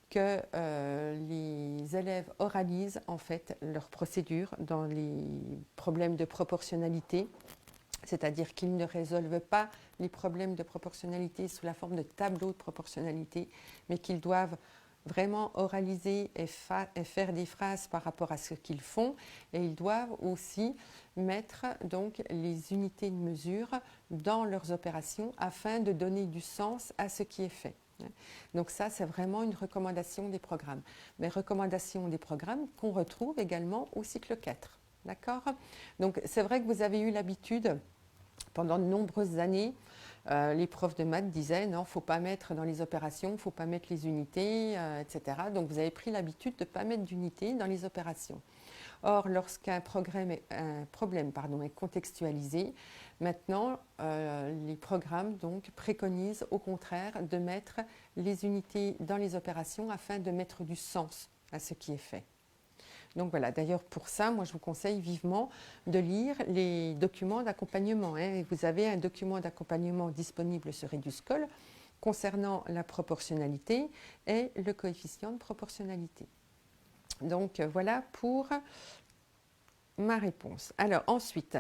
que les élèves oralisent en fait leur procédure dans les problèmes de proportionnalité. C'est-à-dire qu'ils ne résolvent pas les problèmes de proportionnalité sous la forme de tableaux de proportionnalité, mais qu'ils doivent vraiment oraliser et faire des phrases par rapport à ce qu'ils font. Et ils doivent aussi mettre donc les unités de mesure dans leurs opérations afin de donner du sens à ce qui est fait. Donc ça, c'est vraiment une recommandation des programmes. Mais recommandation des programmes qu'on retrouve également au cycle 4. D'accord ? Donc c'est vrai que vous avez eu l'habitude, pendant de nombreuses années, les profs de maths disaient non, il ne faut pas mettre dans les opérations, il ne faut pas mettre les unités, etc. Donc vous avez pris l'habitude de ne pas mettre d'unités dans les opérations. Or, lorsqu'un problème est contextualisé, maintenant les programmes donc, préconisent au contraire de mettre les unités dans les opérations afin de mettre du sens à ce qui est fait. Donc voilà, d'ailleurs pour ça, moi je vous conseille vivement de lire les documents d'accompagnement. Vous avez un document d'accompagnement disponible sur EduSchool concernant la proportionnalité et le coefficient de proportionnalité. Donc voilà pour ma réponse. Alors ensuite,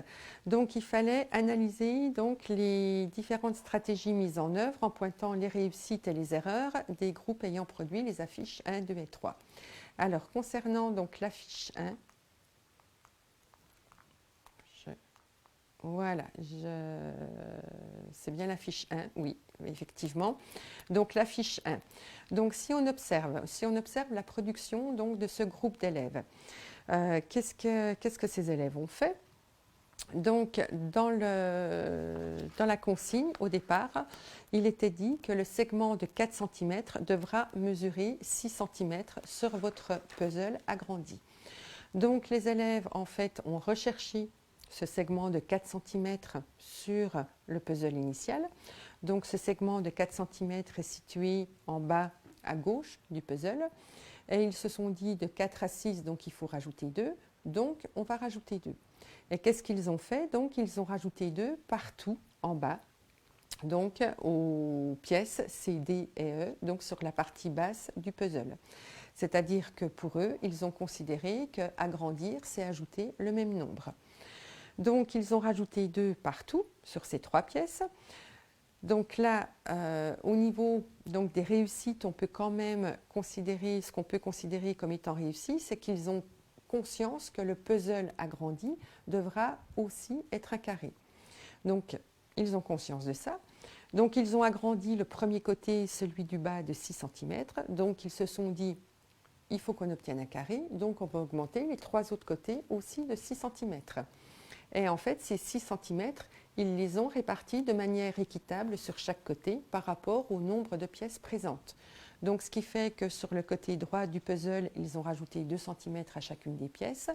donc, il fallait analyser donc, les différentes stratégies mises en œuvre en pointant les réussites et les erreurs des groupes ayant produit les affiches 1, 2 et 3. Alors, concernant donc l'affiche 1, c'est bien l'affiche 1, oui, effectivement. Donc, l'affiche 1. Donc, si on observe la production donc, de ce groupe d'élèves, qu'est-ce que ces élèves ont fait ? Donc, dans la consigne, au départ, il était dit que le segment de 4 cm devra mesurer 6 cm sur votre puzzle agrandi. Donc, les élèves, en fait, ont recherché ce segment de 4 cm sur le puzzle initial. Donc, ce segment de 4 cm est situé en bas à gauche du puzzle. Et ils se sont dit de 4 à 6, donc il faut rajouter 2. Donc, on va rajouter 2. Et qu'est-ce qu'ils ont fait? Donc, ils ont rajouté 2 partout en bas, donc aux pièces C, D et E, donc sur la partie basse du puzzle. C'est-à-dire que pour eux, ils ont considéré qu'agrandir, c'est ajouter le même nombre. Donc, ils ont rajouté 2 partout sur ces 3 pièces. Donc là, au niveau donc, des réussites, on peut quand même considérer ce qu'on peut considérer comme étant réussi, c'est qu'ils ont conscience que le puzzle agrandi devra aussi être un carré. Donc, ils ont conscience de ça. Donc, ils ont agrandi le premier côté, celui du bas, de 6 cm. Donc, ils se sont dit, il faut qu'on obtienne un carré. Donc, on va augmenter les 3 autres côtés aussi de 6 cm. Et en fait, ces 6 cm, ils les ont répartis de manière équitable sur chaque côté par rapport au nombre de pièces présentes. Donc, ce qui fait que sur le côté droit du puzzle, ils ont rajouté 2 cm à chacune des pièces.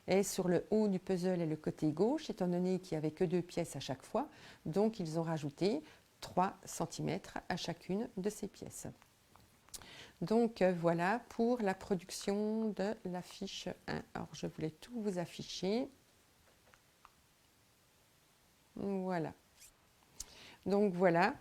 Et sur le haut du puzzle et le côté gauche, étant donné qu'il n'y avait que 2 pièces à chaque fois, donc ils ont rajouté 3 cm à chacune de ces pièces. Donc voilà pour la production de la fiche 1. Alors je voulais tout vous afficher. Voilà. Donc voilà.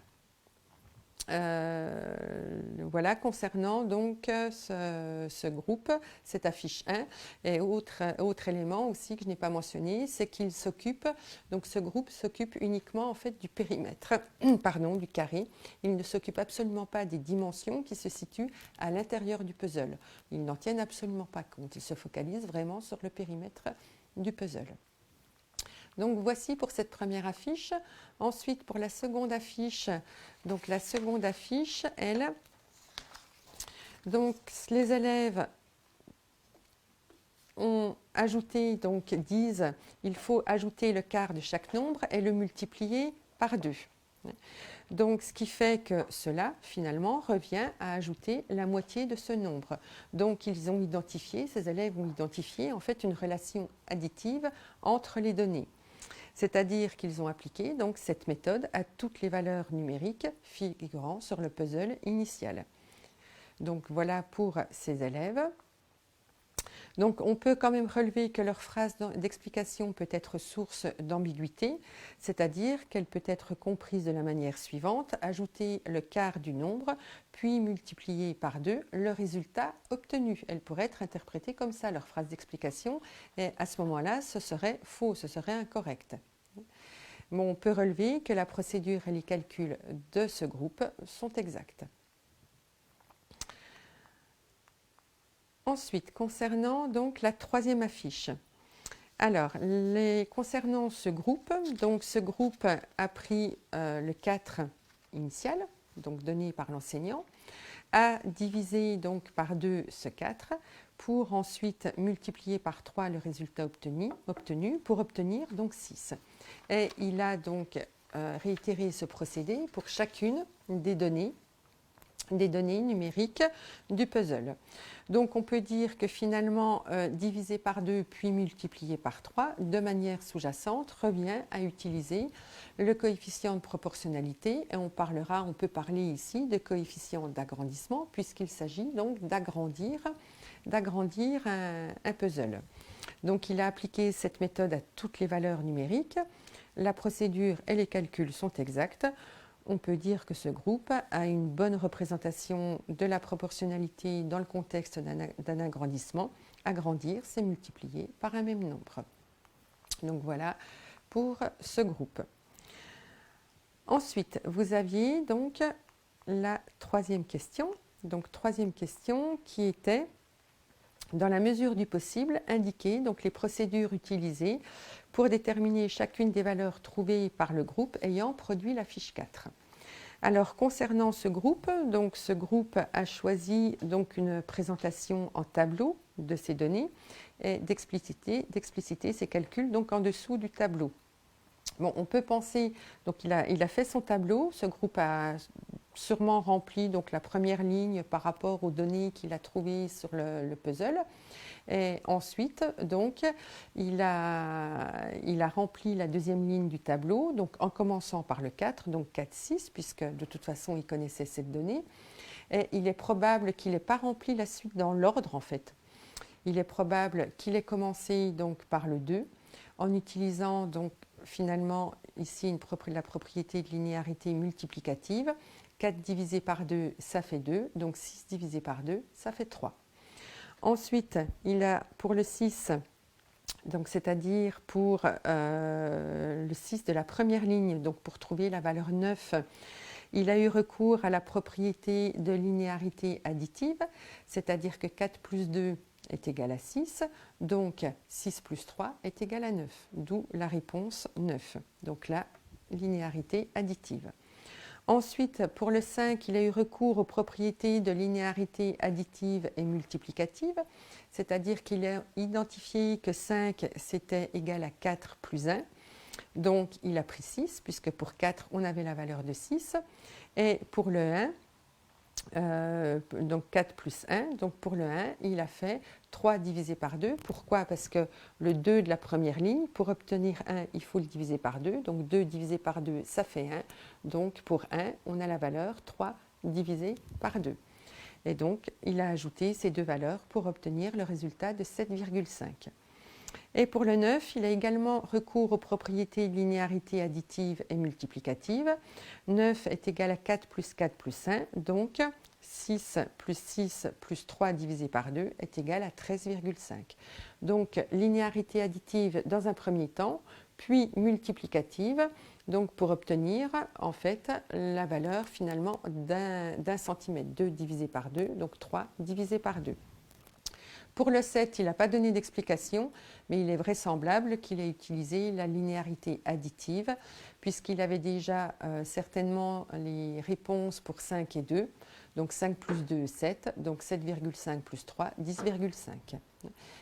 Voilà concernant donc ce groupe, cette affiche 1. Et autre élément aussi que je n'ai pas mentionné, c'est qu'il s'occupe, donc ce groupe s'occupe uniquement en fait du périmètre, pardon, du carré. Il ne s'occupe absolument pas des dimensions qui se situent à l'intérieur du puzzle. Ils n'en tiennent absolument pas compte. Ils se focalisent vraiment sur le périmètre du puzzle. Donc voici pour cette première affiche. Ensuite pour la seconde affiche, donc la seconde affiche, elle, donc les élèves ont ajouté, donc disent, il faut ajouter le quart de chaque nombre et le multiplier par 2. Donc ce qui fait que cela finalement revient à ajouter la moitié de ce nombre. Donc ils ont identifié, ces élèves ont identifié en fait une relation additive entre les données. C'est-à-dire qu'ils ont appliqué donc cette méthode à toutes les valeurs numériques figurant sur le puzzle initial. Donc voilà pour ces élèves. Donc on peut quand même relever que leur phrase d'explication peut être source d'ambiguïté, c'est-à-dire qu'elle peut être comprise de la manière suivante: ajouter le quart du nombre, puis multiplier par 2 le résultat obtenu. Elle pourrait être interprétée comme ça, leur phrase d'explication, et à ce moment-là, ce serait faux, ce serait incorrect. Bon, on peut relever que la procédure et les calculs de ce groupe sont exacts. Ensuite, concernant donc la troisième affiche. Alors, concernant ce groupe, donc ce groupe a pris le 4 initial, donc donné par l'enseignant, a divisé donc par 2 ce 4 pour ensuite multiplier par 3 le résultat obtenu pour obtenir donc 6. Et il a donc réitéré ce procédé pour chacune des données numériques du puzzle. Donc on peut dire que finalement diviser par 2 puis multiplier par 3 de manière sous-jacente revient à utiliser le coefficient de proportionnalité, et on peut parler ici de coefficient d'agrandissement puisqu'il s'agit donc d'agrandir un puzzle. Donc il a appliqué cette méthode à toutes les valeurs numériques. La procédure et les calculs sont exacts. On peut dire que ce groupe a une bonne représentation de la proportionnalité dans le contexte d'un agrandissement. Agrandir, c'est multiplier par un même nombre. Donc voilà pour ce groupe. Ensuite, vous aviez donc la troisième question. Donc troisième question qui était, dans la mesure du possible, indiquer donc les procédures utilisées pour déterminer chacune des valeurs trouvées par le groupe ayant produit la fiche 4. Alors concernant ce groupe a choisi donc une présentation en tableau de ces données et d'expliciter ces calculs donc en dessous du tableau. Bon, on peut penser, donc il a fait son tableau, ce groupe a sûrement rempli donc la première ligne par rapport aux données qu'il a trouvées sur le puzzle. Et ensuite, donc, il a rempli la deuxième ligne du tableau, donc en commençant par le 4, donc 4, 6, puisque de toute façon, il connaissait cette donnée. Et il est probable qu'il n'ait pas rempli la suite dans l'ordre, en fait. Il est probable qu'il ait commencé donc par le 2, en utilisant donc finalement ici la propriété de linéarité multiplicative. 4 divisé par 2, ça fait 2, donc 6 divisé par 2, ça fait 3. Ensuite, il a pour le 6, donc c'est-à-dire pour le 6 de la première ligne, donc pour trouver la valeur 9, il a eu recours à la propriété de linéarité additive, c'est-à-dire que 4 plus 2 est égal à 6, donc 6 plus 3 est égal à 9, d'où la réponse 9, donc la linéarité additive. Ensuite, pour le 5, il a eu recours aux propriétés de linéarité additive et multiplicative, c'est-à-dire qu'il a identifié que 5 c'était égal à 4 plus 1, Donc, il a pris 6, puisque pour 4, on avait la valeur de 6. Et pour le 1, donc 4 plus 1, donc pour le 1, il a fait 3 divisé par 2. Pourquoi? Parce que le 2 de la première ligne, pour obtenir 1, il faut le diviser par 2. Donc 2 divisé par 2, ça fait 1. Donc pour 1, on a la valeur 3 divisé par 2. Et donc, il a ajouté ces deux valeurs pour obtenir le résultat de 7,5. Et pour le 9, il a également recours aux propriétés de linéarité additive et multiplicative. 9 est égal à 4 plus 1, donc 6 plus 3 divisé par 2 est égal à 13,5. Donc, linéarité additive dans un premier temps, puis multiplicative, donc pour obtenir en fait la valeur finalement d'un centimètre. 2 divisé par 2, donc 3 divisé par 2. Pour le 7, il n'a pas donné d'explication, mais il est vraisemblable qu'il ait utilisé la linéarité additive, puisqu'il avait déjà certainement les réponses pour 5 et 2. Donc 5 plus 2, 7. Donc 7,5 plus 3, 10,5.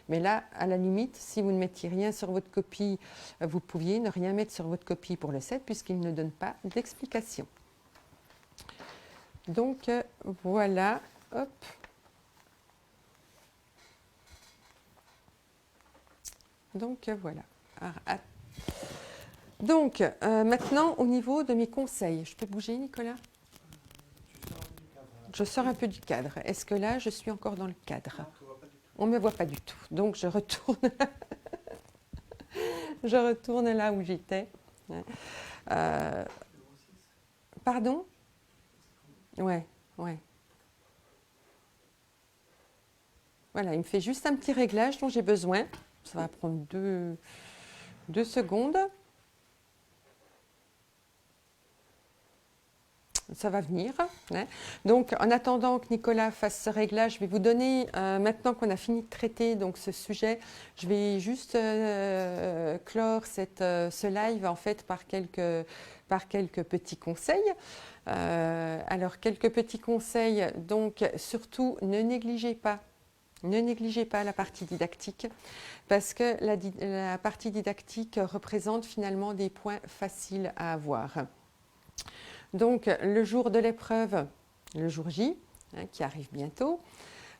Mais là, à la limite, si vous ne mettiez rien sur votre copie, vous pouviez ne rien mettre sur votre copie pour le 7, puisqu'il ne donne pas d'explication. Donc voilà, hop. Donc voilà. Donc maintenant au niveau de mes conseils, je peux bouger Nicolas? Je sors un peu du cadre. Est-ce que là je suis encore dans le cadre? On ne me voit pas du tout. Donc je retourne, je retourne là où j'étais. Pardon? Ouais. Voilà, il me fait juste un petit réglage dont j'ai besoin. Ça va prendre 2 secondes. Ça va venir. Hein. Donc, en attendant que Nicolas fasse ce réglage, je vais vous donner, maintenant qu'on a fini de traiter donc, ce sujet, je vais juste clore ce live en fait par quelques petits conseils. Alors, quelques petits conseils. Donc, surtout, ne négligez pas la partie didactique parce que la partie didactique représente finalement des points faciles à avoir. Donc le jour de l'épreuve, le jour J, hein, qui arrive bientôt,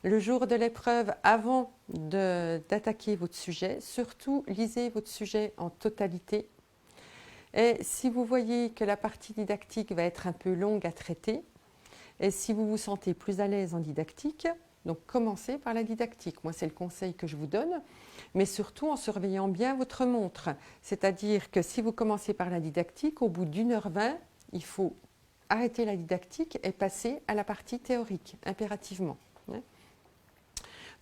le jour de l'épreuve, avant d'attaquer votre sujet, surtout lisez votre sujet en totalité. Et si vous voyez que la partie didactique va être un peu longue à traiter, et si vous vous sentez plus à l'aise en didactique, donc commencez par la didactique. Moi, c'est le conseil que je vous donne, mais surtout en surveillant bien votre montre. C'est-à-dire que si vous commencez par la didactique, au bout d'1h20, il faut arrêter la didactique et passer à la partie théorique, impérativement.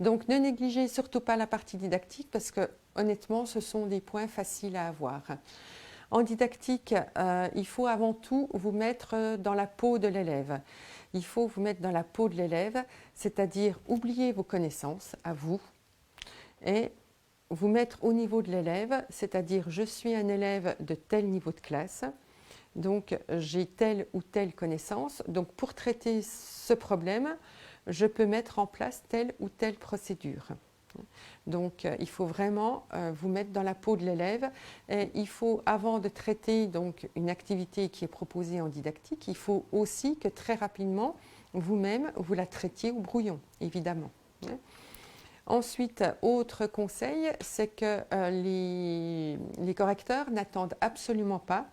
Donc ne négligez surtout pas la partie didactique parce que honnêtement, ce sont des points faciles à avoir. En didactique, il faut avant tout vous mettre dans la peau de l'élève. Il faut vous mettre dans la peau de l'élève, c'est-à-dire oublier vos connaissances à vous et vous mettre au niveau de l'élève, c'est-à-dire je suis un élève de tel niveau de classe, donc j'ai telle ou telle connaissance. Donc pour traiter ce problème, je peux mettre en place telle ou telle procédure. Donc il faut vraiment vous mettre dans la peau de l'élève et il faut, avant de traiter donc, une activité qui est proposée en didactique, il faut aussi que très rapidement vous-même vous la traitiez au brouillon, évidemment. Ensuite, autre conseil, c'est que les correcteurs n'attendent absolument pas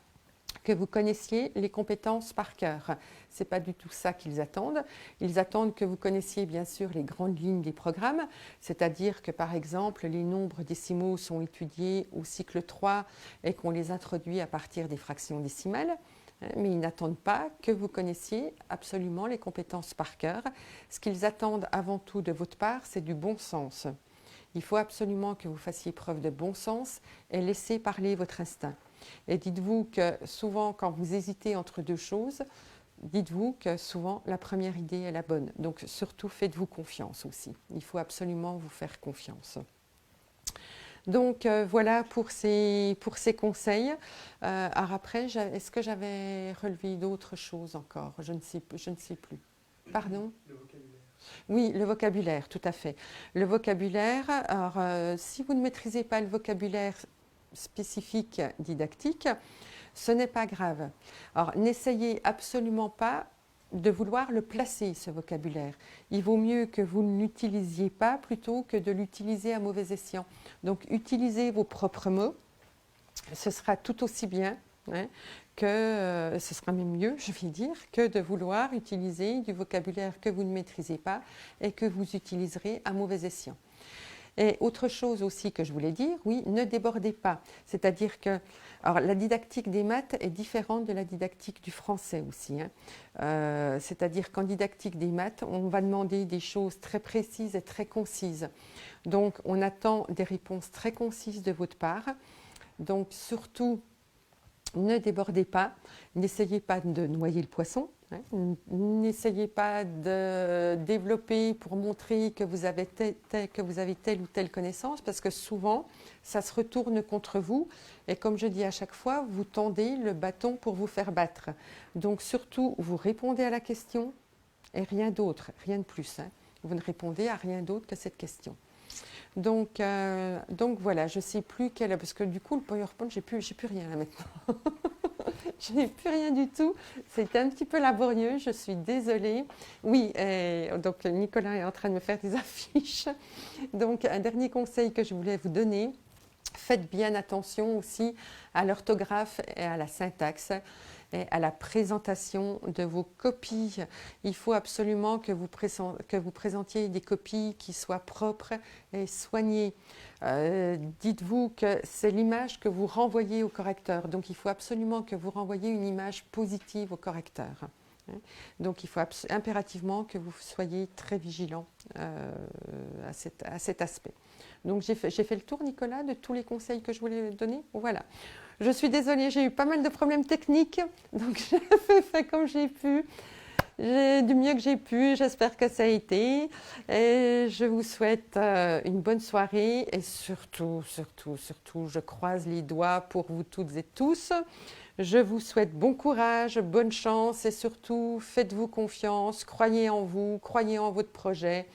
que vous connaissiez les compétences par cœur. Ce n'est pas du tout ça qu'ils attendent. Ils attendent que vous connaissiez bien sûr les grandes lignes des programmes, c'est-à-dire que par exemple les nombres décimaux sont étudiés au cycle 3 et qu'on les introduit à partir des fractions décimales. Mais ils n'attendent pas que vous connaissiez absolument les compétences par cœur. Ce qu'ils attendent avant tout de votre part, c'est du bon sens. Il faut absolument que vous fassiez preuve de bon sens et laissez parler votre instinct. Et dites-vous que souvent, quand vous hésitez entre deux choses, dites-vous que souvent la première idée est la bonne. Donc surtout, faites-vous confiance aussi. Il faut absolument vous faire confiance. Donc voilà pour ces conseils. Alors après, est-ce que j'avais relevé d'autres choses encore? Je ne sais plus. Pardon? Le vocabulaire. Oui, le vocabulaire, tout à fait. Le vocabulaire, alors si vous ne maîtrisez pas le vocabulaire, spécifique didactique, ce n'est pas grave. Alors, n'essayez absolument pas de vouloir le placer, ce vocabulaire. Il vaut mieux que vous ne l'utilisiez pas plutôt que de l'utiliser à mauvais escient. Donc, utilisez vos propres mots, ce sera tout aussi bien, hein, que ce sera même mieux, je vais dire, que de vouloir utiliser du vocabulaire que vous ne maîtrisez pas et que vous utiliserez à mauvais escient. Et autre chose aussi que je voulais dire, oui, ne débordez pas. C'est-à-dire que alors, la didactique des maths est différente de la didactique du français aussi, hein. C'est-à-dire qu'en didactique des maths, on va demander des choses très précises et très concises. Donc, on attend des réponses très concises de votre part. Donc, surtout, ne débordez pas, n'essayez pas de noyer le poisson, hein. N'essayez pas de développer pour montrer que vous avez telle ou telle connaissance, parce que souvent, ça se retourne contre vous. Et comme je dis à chaque fois, vous tendez le bâton pour vous faire battre. Donc surtout, vous répondez à la question et rien d'autre, rien de plus, hein. Vous ne répondez à rien d'autre que cette question. Donc voilà, je ne sais plus quelle, parce que du coup, le PowerPoint, j'ai plus rien là maintenant. Je n'ai plus rien du tout. C'est un petit peu laborieux, je suis désolée. Oui, donc Nicolas est en train de me faire des affiches. Donc un dernier conseil que je voulais vous donner, faites bien attention aussi à l'orthographe et à la syntaxe et à la présentation de vos copies. Il faut absolument que vous présentiez des copies qui soient propres et soignées. Dites-vous que c'est l'image que vous renvoyez au correcteur. Donc il faut absolument que vous renvoyiez une image positive au correcteur. Donc il faut impérativement que vous soyez très vigilant à cet aspect. Donc j'ai fait le tour, Nicolas, de tous les conseils que je voulais donner. Voilà. Je suis désolée, j'ai eu pas mal de problèmes techniques, donc j'ai fait comme j'ai pu. J'ai du mieux que j'ai pu, j'espère que ça a été. Et je vous souhaite une bonne soirée et surtout, je croise les doigts pour vous toutes et tous. Je vous souhaite bon courage, bonne chance et surtout, faites-vous confiance, croyez en vous, croyez en votre projet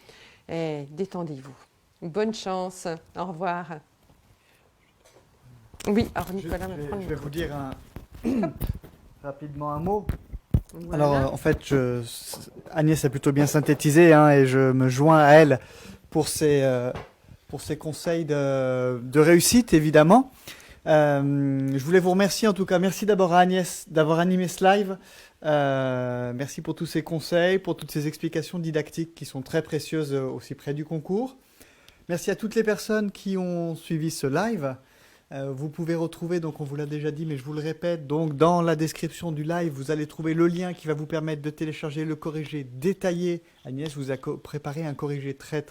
et détendez-vous. Bonne chance, au revoir. Oui, alors Nicolas, je vais vous dire rapidement un mot. Voilà. Alors en fait, Agnès a plutôt bien synthétisé, hein, et je me joins à elle pour ses conseils de réussite, évidemment. Je voulais vous remercier en tout cas. Merci d'abord à Agnès d'avoir animé ce live. Merci pour tous ces conseils, pour toutes ces explications didactiques qui sont très précieuses aussi près du concours. Merci à toutes les personnes qui ont suivi ce live. Vous pouvez retrouver, donc on vous l'a déjà dit, mais je vous le répète, donc dans la description du live, vous allez trouver le lien qui va vous permettre de télécharger le corrigé détaillé. Agnès vous a préparé un corrigé très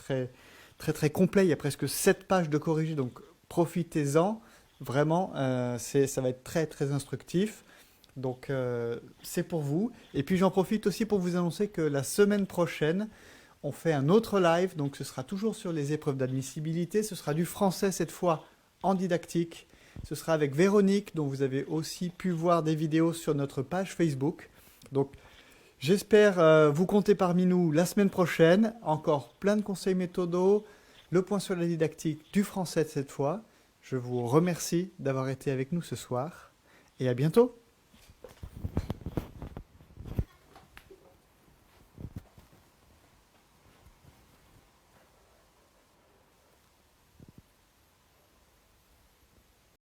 complet. Il y a presque 7 pages de corrigé, donc profitez-en. Vraiment, ça va être très instructif. Donc c'est pour vous. Et puis j'en profite aussi pour vous annoncer que la semaine prochaine, on fait un autre live. Donc ce sera toujours sur les épreuves d'admissibilité. Ce sera du français cette fois en didactique. Ce sera avec Véronique, dont vous avez aussi pu voir des vidéos sur notre page Facebook. Donc j'espère vous compter parmi nous la semaine prochaine. Encore plein de conseils méthodaux, le point sur la didactique du français cette fois. Je vous remercie d'avoir été avec nous ce soir et à bientôt.